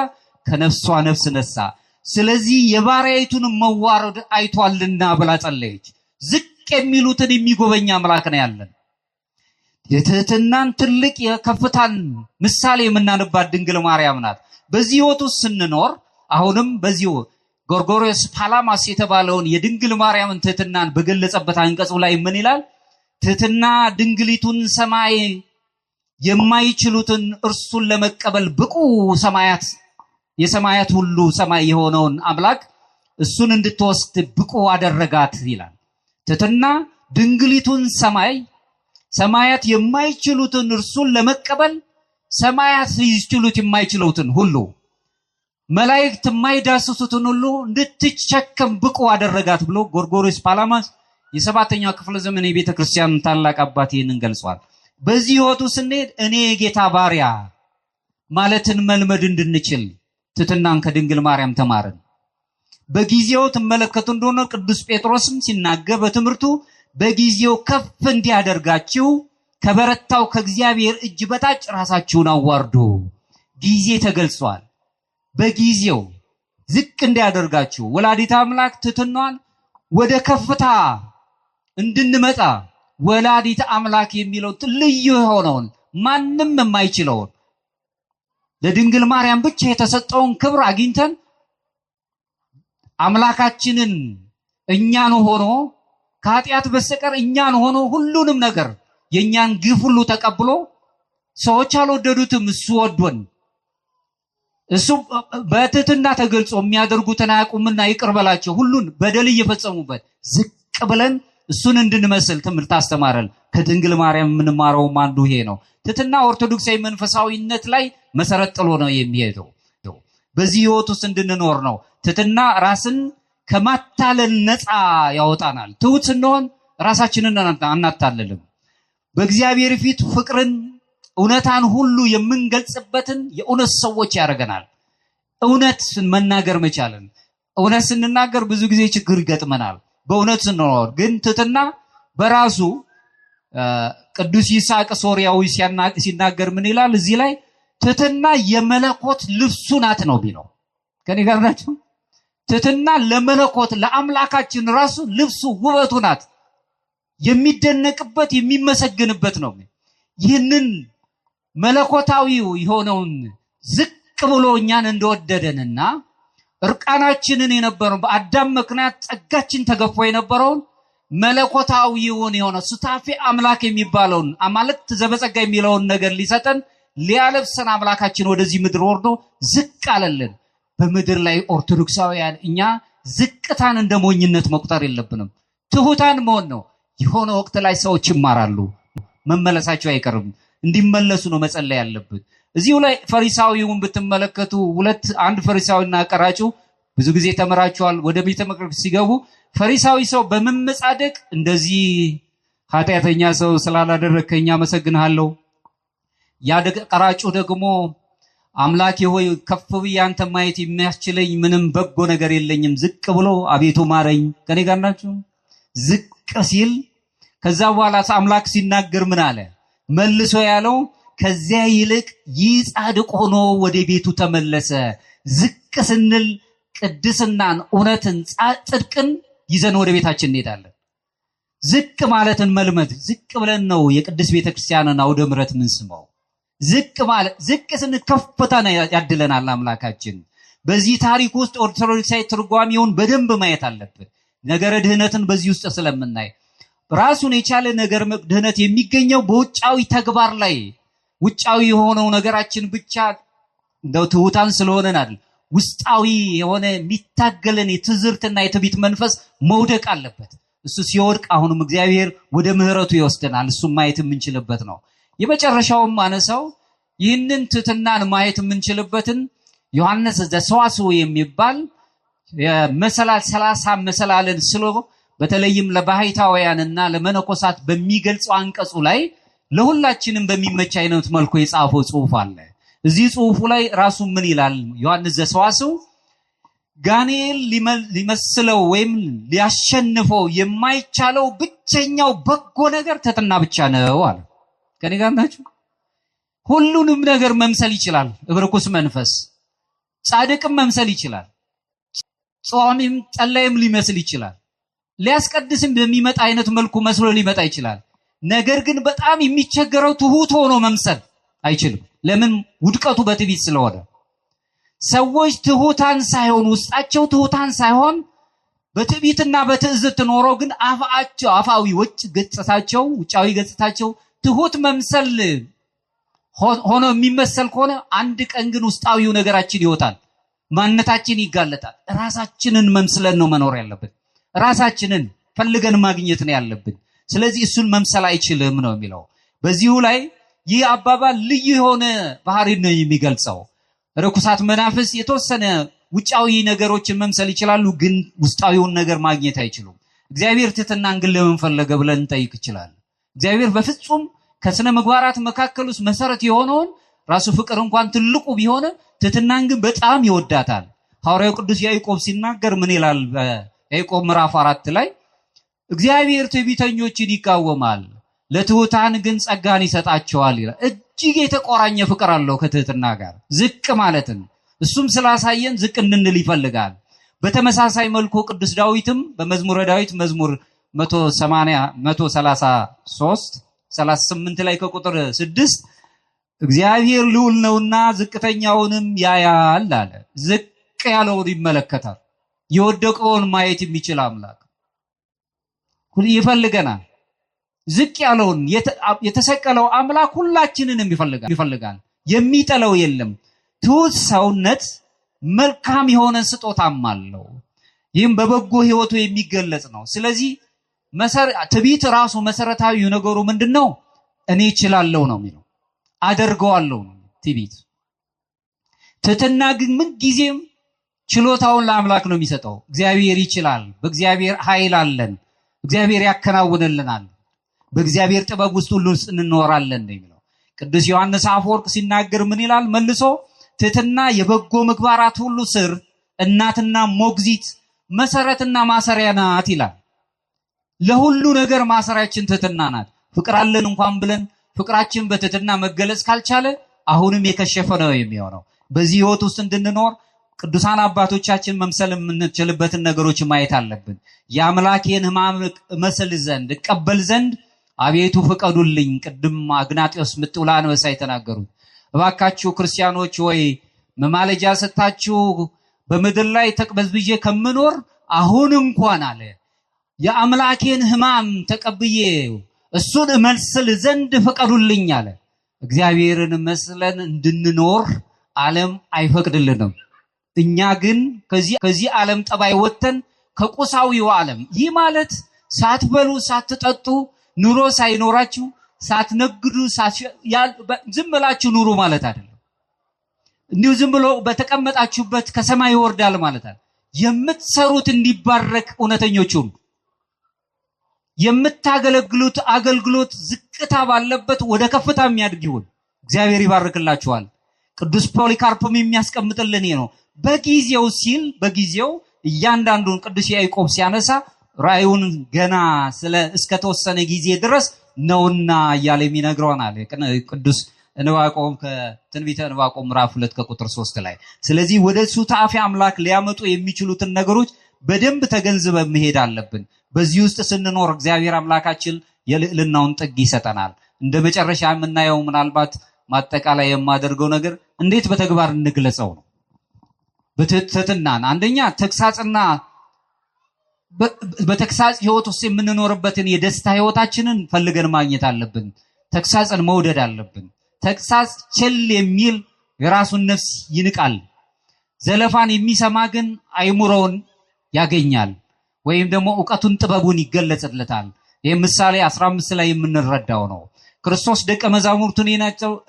ከነፍሷ ነፍስ ነሳ። ስለዚህ የባሪያይቱን መዋረድ አይቷልና ብላ ጸለየች። ዝቅ የሚሉትን የሚጎበኝ አምላክ ነው ያለን። የትህትናን ትልቅ የከፍታን ምሳሌ የምናነባት ድንግል ማርያም ናት። በዚህ ህይወት ውስጥ ስንኖር አሁንም በዚህ ጎርጎርዮስ ፓላማስ የተባለውን የድንግል ማርያምን ትህትናን በገለጸበት አንቀጹ ላይ ምን ይላል? ትህትና ድንግሊቱን ሰማይ የማይችሉትን እርሱን ለመቀበል ብቁ ሰማያት የሰማያት ሁሉ ሰማይ የሆነውን አምላክ እሱን እንድትወስድ ብቁ አደረጋት ይላል። ትሕትና ድንግሊቱን ሰማያት የማይችሉትን እርሱን ለመቀበል ሰማያት ይችሉት የማይችሉትን ሁሉ መላእክት የማይዳስሱትን ሁሉ እንድትሸከም ብቁ አደረጋት ብሎ ጎርጎርዮስ ጳላማስ የሰባተኛው ክፍለ ዘመን የቤተ ክርስቲያን ታላቅ አባት ይህንን ገልጿል። በዚህ ሕይወቱ ስንሄድ እኔ የጌታ ባሪያ ማለትን መልመድ እንድንችል ትሕትናን ከድንግል ማርያም ተማርን። በጊዜው ተመለከቱ እንደሆነ ቅዱስ ጴጥሮስም ሲናገር በትምህርቱ በጊዜው ከፍ እንዲያደርጋችሁ ከበረታው ከእግዚአብሔር እጅ በታች ራሳችሁን አዋርዱ። ጊዜ ተገልጿል። በጊዜው ዝቅ እንዲያደርጋችሁ ወላዲተ አምላክ ትሕትናዋን ወደ ከፍታ እንድንመጣ ወላዲተ አምላክ የሚለው ልዩ የሆነውን ማንም የማይችለውን ለድንግል ማርያም ብቻ የተሰጠውን ክብር አግኝተን አምላካችንን እኛን ሆኖ ከኃጢአት በስተቀር እኛን ሆኖ ሁሉንም ነገር የኛን ግፍ ሁሉ ተቀብሎ ሰዎች አልወደዱትም፣ እሱ ወዶን እሱ በትሕትና ተገልጾ የሚያደርጉትን አያውቁምና ይቅር በላቸው ሁሉን በደል እየፈጸሙበት ዝቅ ብለን እሱን እንድንመስል ትምህርት አስተማረን። ከድንግል ማርያም የምንማረውም አንዱ ይሄ ነው። ትሕትና ኦርቶዶክሳዊ መንፈሳዊነት ላይ መሰረት ጥሎ ነው የሚሄደው። በዚህ ሕይወት ውስጥ እንድንኖር ነው። ትሕትና ራስን ከማታለል ነፃ ያወጣናል። ትሑት ስንሆን ራሳችንን አናታለልም። በእግዚአብሔር ፊት ፍቅርን እውነታን ሁሉ የምንገልጽበትን የእውነት ሰዎች ያደርገናል። እውነት መናገር መቻልን። እውነት ስንናገር ብዙ ጊዜ ችግር ይገጥመናል። በእውነት ስንኖር ግን ትሕትና በራሱ ቅዱስ ይስሐቅ ሶርያዊ ሲናገር ምን ይላል? እዚህ ላይ ትሕትና የመለኮት ልብሱ ናት ነው ቢለው። ከኔ ጋር ናችሁ? ትሕትና ለመለኮት ለአምላካችን ራሱ ልብሱ ውበቱ ናት። የሚደነቅበት የሚመሰግንበት ነው። ይህንን መለኮታዊው የሆነውን ዝቅ ብሎ እኛን እንደወደደንና እርቃናችንን የነበረው በአዳም ምክንያት ጸጋችን ተገፎ የነበረውን መለኮታዊውን የሆነ ሱታፌ አምላክ የሚባለውን አማልክት ዘበጸጋ የሚለውን ነገር ሊሰጠን ሊያለብሰን አምላካችን ወደዚህ ምድር ወርዶ ዝቅ አለልን። በምድር ላይ ኦርቶዶክሳውያን እኛ ዝቅታን እንደ ሞኝነት መቁጠር የለብንም። ትሑታን መሆን ነው። የሆነ ወቅት ላይ ሰዎች ይማራሉ፣ መመለሳቸው አይቀርም። እንዲመለሱ ነው መጸለይ ያለብን። እዚሁ ላይ ፈሪሳዊውን ብትመለከቱ አንድ ፈሪሳዊና ቀራጩ ብዙ ጊዜ ተመራቸዋል። ወደ ቤተ መቅደስ ሲገቡ ፈሪሳዊ ሰው በመመጻደቅ እንደዚህ ኃጢአተኛ ሰው ስላላደረከኝ አመሰግንሃለሁ፣ ያ ቀራጩ ደግሞ አምላኬ ሆይ ከፍ ብዬ አንተ ማየት የሚያስችለኝ ምንም በጎ ነገር የለኝም፣ ዝቅ ብሎ አቤቱ ማረኝ። ከኔ ጋር ናችሁ? ዝቅ ሲል ከዛ በኋላ አምላክ ሲናገር ምን አለ? መልሶ ያለው ከዚያ ይልቅ ይህ ጻድቅ ሆኖ ወደ ቤቱ ተመለሰ። ዝቅ ስንል ቅድስናን፣ እውነትን፣ ጽድቅን ይዘን ወደ ቤታችን እንሄዳለን። ዝቅ ማለትን መልመድ። ዝቅ ብለን ነው የቅድስት ቤተክርስቲያንን አውደ ምሕረት ምንስመው። ዝቅ ስንል ከፍታን ያድለናል አምላካችን። በዚህ ታሪክ ውስጥ ኦርቶዶክሳዊ ትርጓሜውን በደንብ ማየት አለብን። ነገረ ድህነትን በዚህ ውስጥ ስለምናይ ራሱን የቻለ ነገር ድህነት የሚገኘው በውጫዊ ተግባር ላይ ውጫዊ የሆነው ነገራችን ብቻ እንደው ትሑታን ስለሆነን አይደል። ውስጣዊ የሆነ የሚታገለን የትዝርትና የትዕቢት መንፈስ መውደቅ አለበት። እሱ ሲወድቅ አሁንም እግዚአብሔር ወደ ምሕረቱ ይወስደናል። እሱም ማየት የምንችልበት ነው። የመጨረሻውም አነሳው ይህንን ትሕትናን ማየት የምንችልበትን ዮሐንስ ዘሰዋስው የሚባል የመሰላል 30 መሰላልን ስሎ በተለይም ለባሕታውያንና ለመነኮሳት በሚገልጸው አንቀጹ ላይ ለሁላችንም በሚመች አይነት መልኩ የጻፈው ጽሑፍ አለ። እዚህ ጽሑፉ ላይ ራሱ ምን ይላል? ዮሐንስ ዘሰዋስው ጋኔል ሊመስለው ወይም ሊያሸንፈው የማይቻለው ብቸኛው በጎ ነገር ትሕትና ብቻ ነው አለ። ከኔ ጋር ናችሁ? ሁሉንም ነገር መምሰል ይችላል። እብርኩስ መንፈስ ጻድቅም መምሰል ይችላል። ጿሚም ጸላይም ሊመስል ይችላል። ሊያስቀድስም በሚመጣ አይነት መልኩ መስሎ ሊመጣ ይችላል። ነገር ግን በጣም የሚቸገረው ትሑት ሆኖ መምሰል አይችልም። ለምን? ውድቀቱ በትዕቢት ስለሆነ። ሰዎች ትሑታን ሳይሆን ውስጣቸው ትሑታን ሳይሆን በትዕቢትና በትዕዝት ኖሮ ግን አፋዊ ውጫዊ ገጽታቸው ትሑት መምሰል ሆኖ የሚመሰል ከሆነ አንድ ቀን ግን ውስጣዊው ነገራችን ይወጣል። ማንነታችን ይጋለጣል። ራሳችንን መምሰለን ነው መኖር ያለብን። ራሳችንን ፈልገን ማግኘት ነው ያለብን። ስለዚህ እሱን መምሰል አይችልም ነው የሚለው። በዚሁ ላይ ይህ አባባል ልዩ የሆነ ባህሪ ነው የሚገልጸው። ርኩሳት መናፍስ የተወሰነ ውጫዊ ነገሮችን መምሰል ይችላሉ፣ ግን ውስጣዊውን ነገር ማግኘት አይችሉም። እግዚአብሔር ትሕትናን ግን ለምን ፈለገ ብለን እንጠይቅ ይችላል። እግዚአብሔር በፍጹም ከስነ ምግባራት መካከል ውስጥ መሰረት የሆነውን ራሱ ፍቅር እንኳን ትልቁ ቢሆን ትሕትናን ግን በጣም ይወዳታል። ሐዋርያው ቅዱስ ያዕቆብ ሲናገር ምን ይላል? በያዕቆብ ምዕራፍ 4 ላይ እግዚአብሔር ትዕቢተኞችን ይቃወማል፣ ለትሑታን ግን ጸጋን ይሰጣቸዋል ይላል። እጅግ የተቆራኘ ፍቅር አለው ከትሕትና ጋር፣ ዝቅ ማለትን እሱም ስላሳየን ዝቅ እንድንል ይፈልጋል። በተመሳሳይ መልኩ ቅዱስ ዳዊትም በመዝሙረ ዳዊት መዝሙር 38 ላይ ከቁጥር 6 እግዚአብሔር ልዑል ነውና ዝቅተኛውንም ያያል አለ። ዝቅ ያለውን ይመለከታል። የወደቀውን ማየት የሚችል አምላክ ይፈልገናል። ዝቅ ያለውን የተሰቀለው አምላክ ሁላችንንም ይፈልጋል። የሚጠለው የለም። ትሑት ሰውነት መልካም የሆነ ስጦታም አለው። ይህም በበጎ ሕይወቱ የሚገለጽ ነው። ስለዚህ ትዕቢት ራሱ መሰረታዊ ነገሩ ምንድነው? እኔ እችላለሁ ነው የሚለው፣ አደርገዋለሁ ነው ትዕቢት። ትሕትና ግን ምን ጊዜም ችሎታውን ለአምላክ ነው የሚሰጠው። እግዚአብሔር ይችላል፣ በእግዚአብሔር ኃይል አለን፣ እግዚአብሔር ያከናውንልናል፣ በእግዚአብሔር ጥበብ ውስጥ ሁሉ እንኖራለን ነው የሚለው። ቅዱስ ዮሐንስ አፈወርቅ ሲናገር ምን ይላል መልሶ? ትሕትና የበጎ ምግባራት ሁሉ ስር፣ እናትና ሞግዚት፣ መሰረትና ማሰሪያ ናት ይላል። ለሁሉ ነገር ማሰሪያችን ትሕትና ናት። ፍቅር አለን እንኳን ብለን ፍቅራችን በትሕትና መገለጽ ካልቻለ አሁንም የከሸፈ ነው የሚሆነው። በዚህ ሕይወት ውስጥ እንድንኖር ቅዱሳን አባቶቻችን መምሰል የምንችልበትን ነገሮች ማየት አለብን። የአምላኬን ሕማም እመስል ዘንድ እቀበል ዘንድ አቤቱ ፍቀዱልኝ። ቅድም አግናጢዮስ ምጥውላ አንበሳ የተናገሩት እባካችሁ ክርስቲያኖች ወይ መማለጃ ሰጣችሁ በምድር ላይ ተቅበዝብዤ ከምኖር አሁን እንኳን አለ የአምላኬን ሕማም ተቀብዬ እሱን እመስል ዘንድ ፍቀዱልኝ አለ። እግዚአብሔርን መስለን እንድንኖር ዓለም አይፈቅድልንም። እኛ ግን ከዚህ ዓለም ጠባይ ወጥተን ከቁሳዊው ዓለም፣ ይህ ማለት ሳትበሉ ሳትጠጡ ኑሮ ሳይኖራችሁ ሳትነግዱ ዝም ብላችሁ ኑሩ ማለት አይደለም። እንዲሁ ዝም ብሎ በተቀመጣችሁበት ከሰማይ ይወርዳል ማለት አይደለም። የምትሰሩት እንዲባረክ እውነተኞቹን የምታገለግሉት አገልግሎት ዝቅታ ባለበት ወደ ከፍታ የሚያድግ ይሁን። እግዚአብሔር ይባርክላችኋል። ቅዱስ ፖሊካርፕም የሚያስቀምጥልን ነው። በጊዜው ሲል በጊዜው እያንዳንዱን ቅዱስ ያዕቆብ ሲያነሳ ራእዩን ገና እስከተወሰነ ጊዜ ድረስ ነውና እያለ የሚነግረናል ቅዱስ ዕንባቆም ከትንቢተ ዕንባቆም ምዕራፍ 2 ከቁጥር 3 ላይ። ስለዚህ ወደ ሱታፌ አምላክ ሊያመጡ የሚችሉትን ነገሮች በደንብ ተገንዝበን መሄድ አለብን። በዚህ ውስጥ ስንኖር እግዚአብሔር አምላካችን የልዕልናውን ጥግ ይሰጠናል። እንደ መጨረሻ የምናየው ምናልባት ማጠቃላይ የማደርገው ነገር እንዴት በተግባር እንግለጸው ነው። በትሕትናን አንደኛ ተግሳጽና በተግሳጽ ሕይወት ውስጥ የምንኖርበትን የደስታ ሕይወታችንን ፈልገን ማግኘት አለብን። ተግሳጽን መውደድ አለብን። ተግሳጽ ቸል የሚል የራሱን ነፍስ ይንቃል። ዘለፋን የሚሰማ ግን አይምሮውን ያገኛል፣ ወይም ደግሞ ዕውቀቱን ጥበቡን ይገለጽለታል። ይህ ምሳሌ 15 ላይ የምንረዳው ነው። ክርስቶስ ደቀ መዛሙርቱን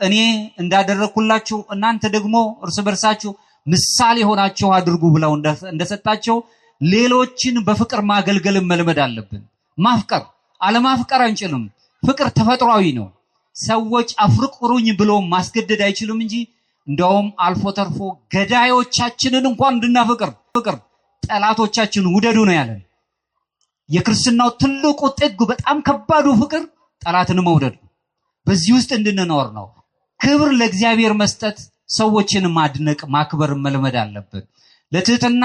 እኔ እንዳደረግኩላችሁ እናንተ ደግሞ እርስ በርሳችሁ ምሳሌ ሆናችሁ አድርጉ ብለው እንደሰጣቸው ሌሎችን በፍቅር ማገልገልን መልመድ አለብን። ማፍቀር አለማፍቀር አንችልም። ፍቅር ተፈጥሯዊ ነው። ሰዎች አፍቅሩኝ ብሎ ማስገደድ አይችሉም እንጂ እንደውም አልፎ ተርፎ ገዳዮቻችንን እንኳን እንድናፍቅር ጠላቶቻችንን ውደዱ ነው ያለን። የክርስትናው ትልቁ ጥግ በጣም ከባዱ ፍቅር ጠላትን መውደድ ነው። በዚህ ውስጥ እንድንኖር ነው። ክብር ለእግዚአብሔር መስጠት፣ ሰዎችን ማድነቅ ማክበር መልመድ አለብን። ለትሕትና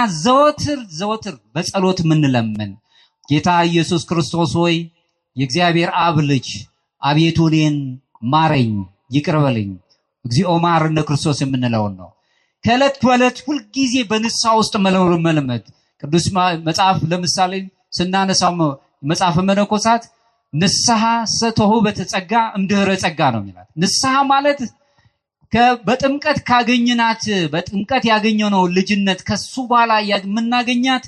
ዘወትር በጸሎት ምንለምን ጌታ ኢየሱስ ክርስቶስ ሆይ የእግዚአብሔር አብ ልጅ አቤቱ እኔን ማረኝ ይቅር በለኝ እግዚኦ መሐረነ ክርስቶስ የምንለውን ነው። ከዕለት በዕለት ሁልጊዜ በንስሐ ውስጥ መኖር መልመድ። ቅዱስ መጽሐፍ ለምሳሌ ስናነሳው መጽሐፈ መነኮሳት ንስሐ ሰተሁ በተጸጋ እምድኅረ ጸጋ ነው የሚላት። ንስሐ ማለት በጥምቀት ካገኘናት በጥምቀት ያገኘነው ልጅነት ከሱ በኋላ የምናገኛት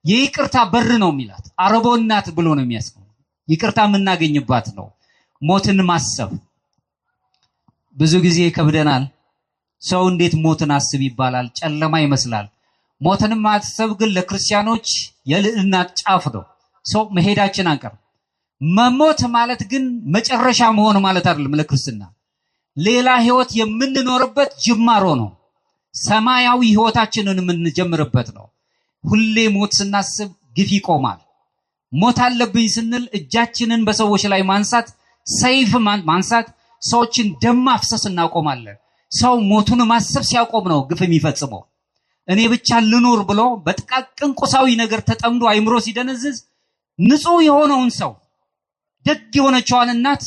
የይቅርታ በር ነው የሚላት አረቦናት ብሎ ነው የሚያስቀው። ይቅርታ የምናገኝባት ነው። ሞትን ማሰብ ብዙ ጊዜ ከብደናል። ሰው እንዴት ሞትን አስብ ይባላል? ጨለማ ይመስላል። ሞትን ማሰብ ግን ለክርስቲያኖች የልዕልና ጫፍ ነው። ሰው መሄዳችን አንቀር። መሞት ማለት ግን መጨረሻ መሆን ማለት አይደለም። ለክርስትና ሌላ ህይወት የምንኖርበት ጅማሮ ነው። ሰማያዊ ህይወታችንን የምንጀምርበት ነው። ሁሌ ሞት ስናስብ ግፍ ይቆማል። ሞት አለብኝ ስንል እጃችንን በሰዎች ላይ ማንሳት፣ ሰይፍ ማንሳት፣ ሰዎችን ደም ማፍሰስ እናቆማለን። ሰው ሞቱን ማሰብ ሲያቆም ነው ግፍ የሚፈጽመው። እኔ ብቻ ልኖር ብሎ በጥቃቅን ቁሳዊ ነገር ተጠምዶ አይምሮ ሲደነዝዝ ንጹህ የሆነውን ሰው ደግ የሆነችዋን እናት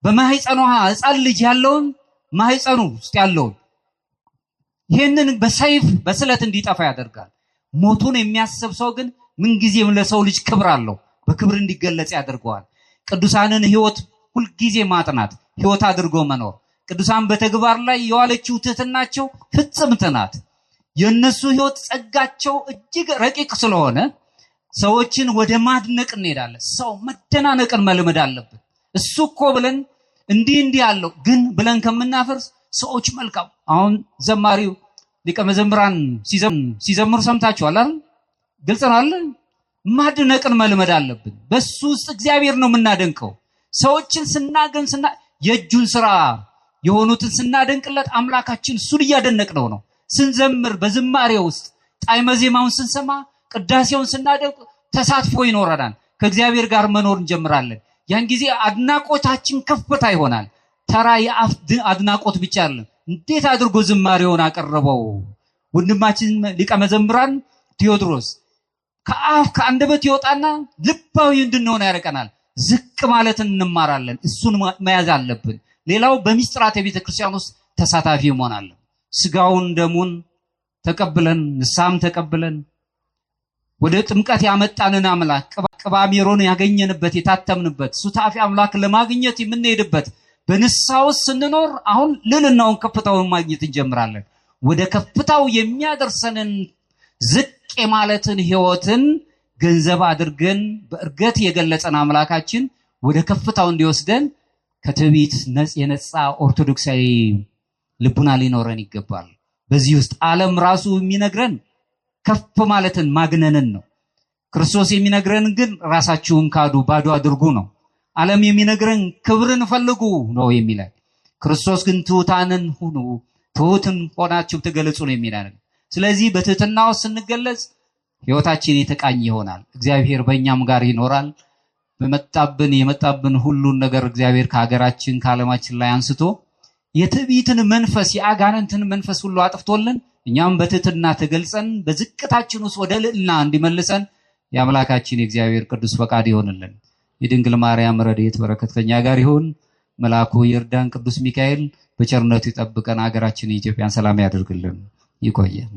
በማህፀኗ ሕፃን ልጅ ያለውን ማህፀኑ ውስጥ ያለውን ይሄንን በሰይፍ በስለት እንዲጠፋ ያደርጋል። ሞቱን የሚያስብ ሰው ግን ምንጊዜም ለሰው ልጅ ክብር አለው፣ በክብር እንዲገለጽ ያደርገዋል። ቅዱሳንን ህይወት ሁልጊዜ ማጥናት፣ ህይወት አድርጎ መኖር። ቅዱሳን በተግባር ላይ የዋለችው ትህትናቸው ፍጽምት ናት። የነሱ ህይወት ጸጋቸው እጅግ ረቂቅ ስለሆነ ሰዎችን ወደ ማድነቅ እንሄዳለን። ሰው መደናነቅን መልመድ አለብን። እሱ እኮ ብለን እንዲህ ያለው ግን ብለን ከምናፈርስ ሰዎች መልካም። አሁን ዘማሪው ሊቀ መዘምራን ሲዘምሩ ሰምታችኋል አይደል? ግልጽ ነው አይደል? ማድነቅን መልመድ አለብን። በሱ ውስጥ እግዚአብሔር ነው የምናደንቀው። ሰዎችን ስናገን የእጁን ስራ የሆኑትን ስናደንቅለት አምላካችን እሱን እያደነቅነው ነው። ስንዘምር በዝማሬ ውስጥ ጣዕመ ዜማውን ስንሰማ ቅዳሴውን ስናደንቅ ተሳትፎ ይኖረናል። ከእግዚአብሔር ጋር መኖር እንጀምራለን። ያን ጊዜ አድናቆታችን ከፍታ ይሆናል። ተራ የአፍ አድናቆት ብቻ አይደለም። እንዴት አድርጎ ዝማሬውን አቀረበው ወንድማችን ሊቀ መዘምራን ቴዎድሮስ። ከአንደበት ይወጣና ልባዊ እንድንሆን ያደርገናል። ዝቅ ማለትን እንማራለን። እሱን መያዝ አለብን። ሌላው በሚስጥራተ ቤተ ክርስቲያን ውስጥ ተሳታፊ መሆን አለ። ስጋውን ደሙን ተቀብለን ንስሐም ተቀብለን ወደ ጥምቀት ያመጣንን አምላክ ቅባ ሜሮን ያገኘንበት የታተምንበት ሱታፊ አምላክ ለማግኘት የምንሄድበት በንስሐ ውስጥ ስንኖር አሁን ልዕልናውን ከፍታውን ማግኘት እንጀምራለን። ወደ ከፍታው የሚያደርሰንን ዝቅ ማለትን ህይወትን ገንዘብ አድርገን በእርገት የገለጸን አምላካችን ወደ ከፍታው እንዲወስደን ከትዕቢት የነጻ ኦርቶዶክሳዊ ልቡና ሊኖረን ይገባል። በዚህ ውስጥ ዓለም ራሱ የሚነግረን ከፍ ማለትን ማግነንን ነው። ክርስቶስ የሚነግረን ግን ራሳችሁን ካዱ ባዶ አድርጉ ነው። ዓለም የሚነግረን ክብርን ፈልጉ ነው የሚለን። ክርስቶስ ግን ትሑታንን ሁኑ፣ ትሑትን ሆናችሁ ተገለጹ ነው የሚለን። ስለዚህ በትህትናው ስንገለጽ ህይወታችን የተቃኘ ይሆናል። እግዚአብሔር በእኛም ጋር ይኖራል። የመጣብን ሁሉን ነገር እግዚአብሔር ከሀገራችን ከዓለማችን ላይ አንስቶ የትዕቢትን መንፈስ የአጋንንትን መንፈስ ሁሉ አጥፍቶልን እኛም በትህትና ተገልጸን በዝቅታችን ውስጥ ወደ ልዕልና እንዲመልሰን የአምላካችን የእግዚአብሔር ቅዱስ ፈቃድ ይሆንልን። የድንግል ማርያም ረድኤት በረከት ከኛ ጋር ይሁን። መልአኩ ይርዳን። ቅዱስ ሚካኤል በቸርነቱ ይጠብቀን። ሀገራችን ኢትዮጵያን ሰላም ያደርግልን። ይቆየን።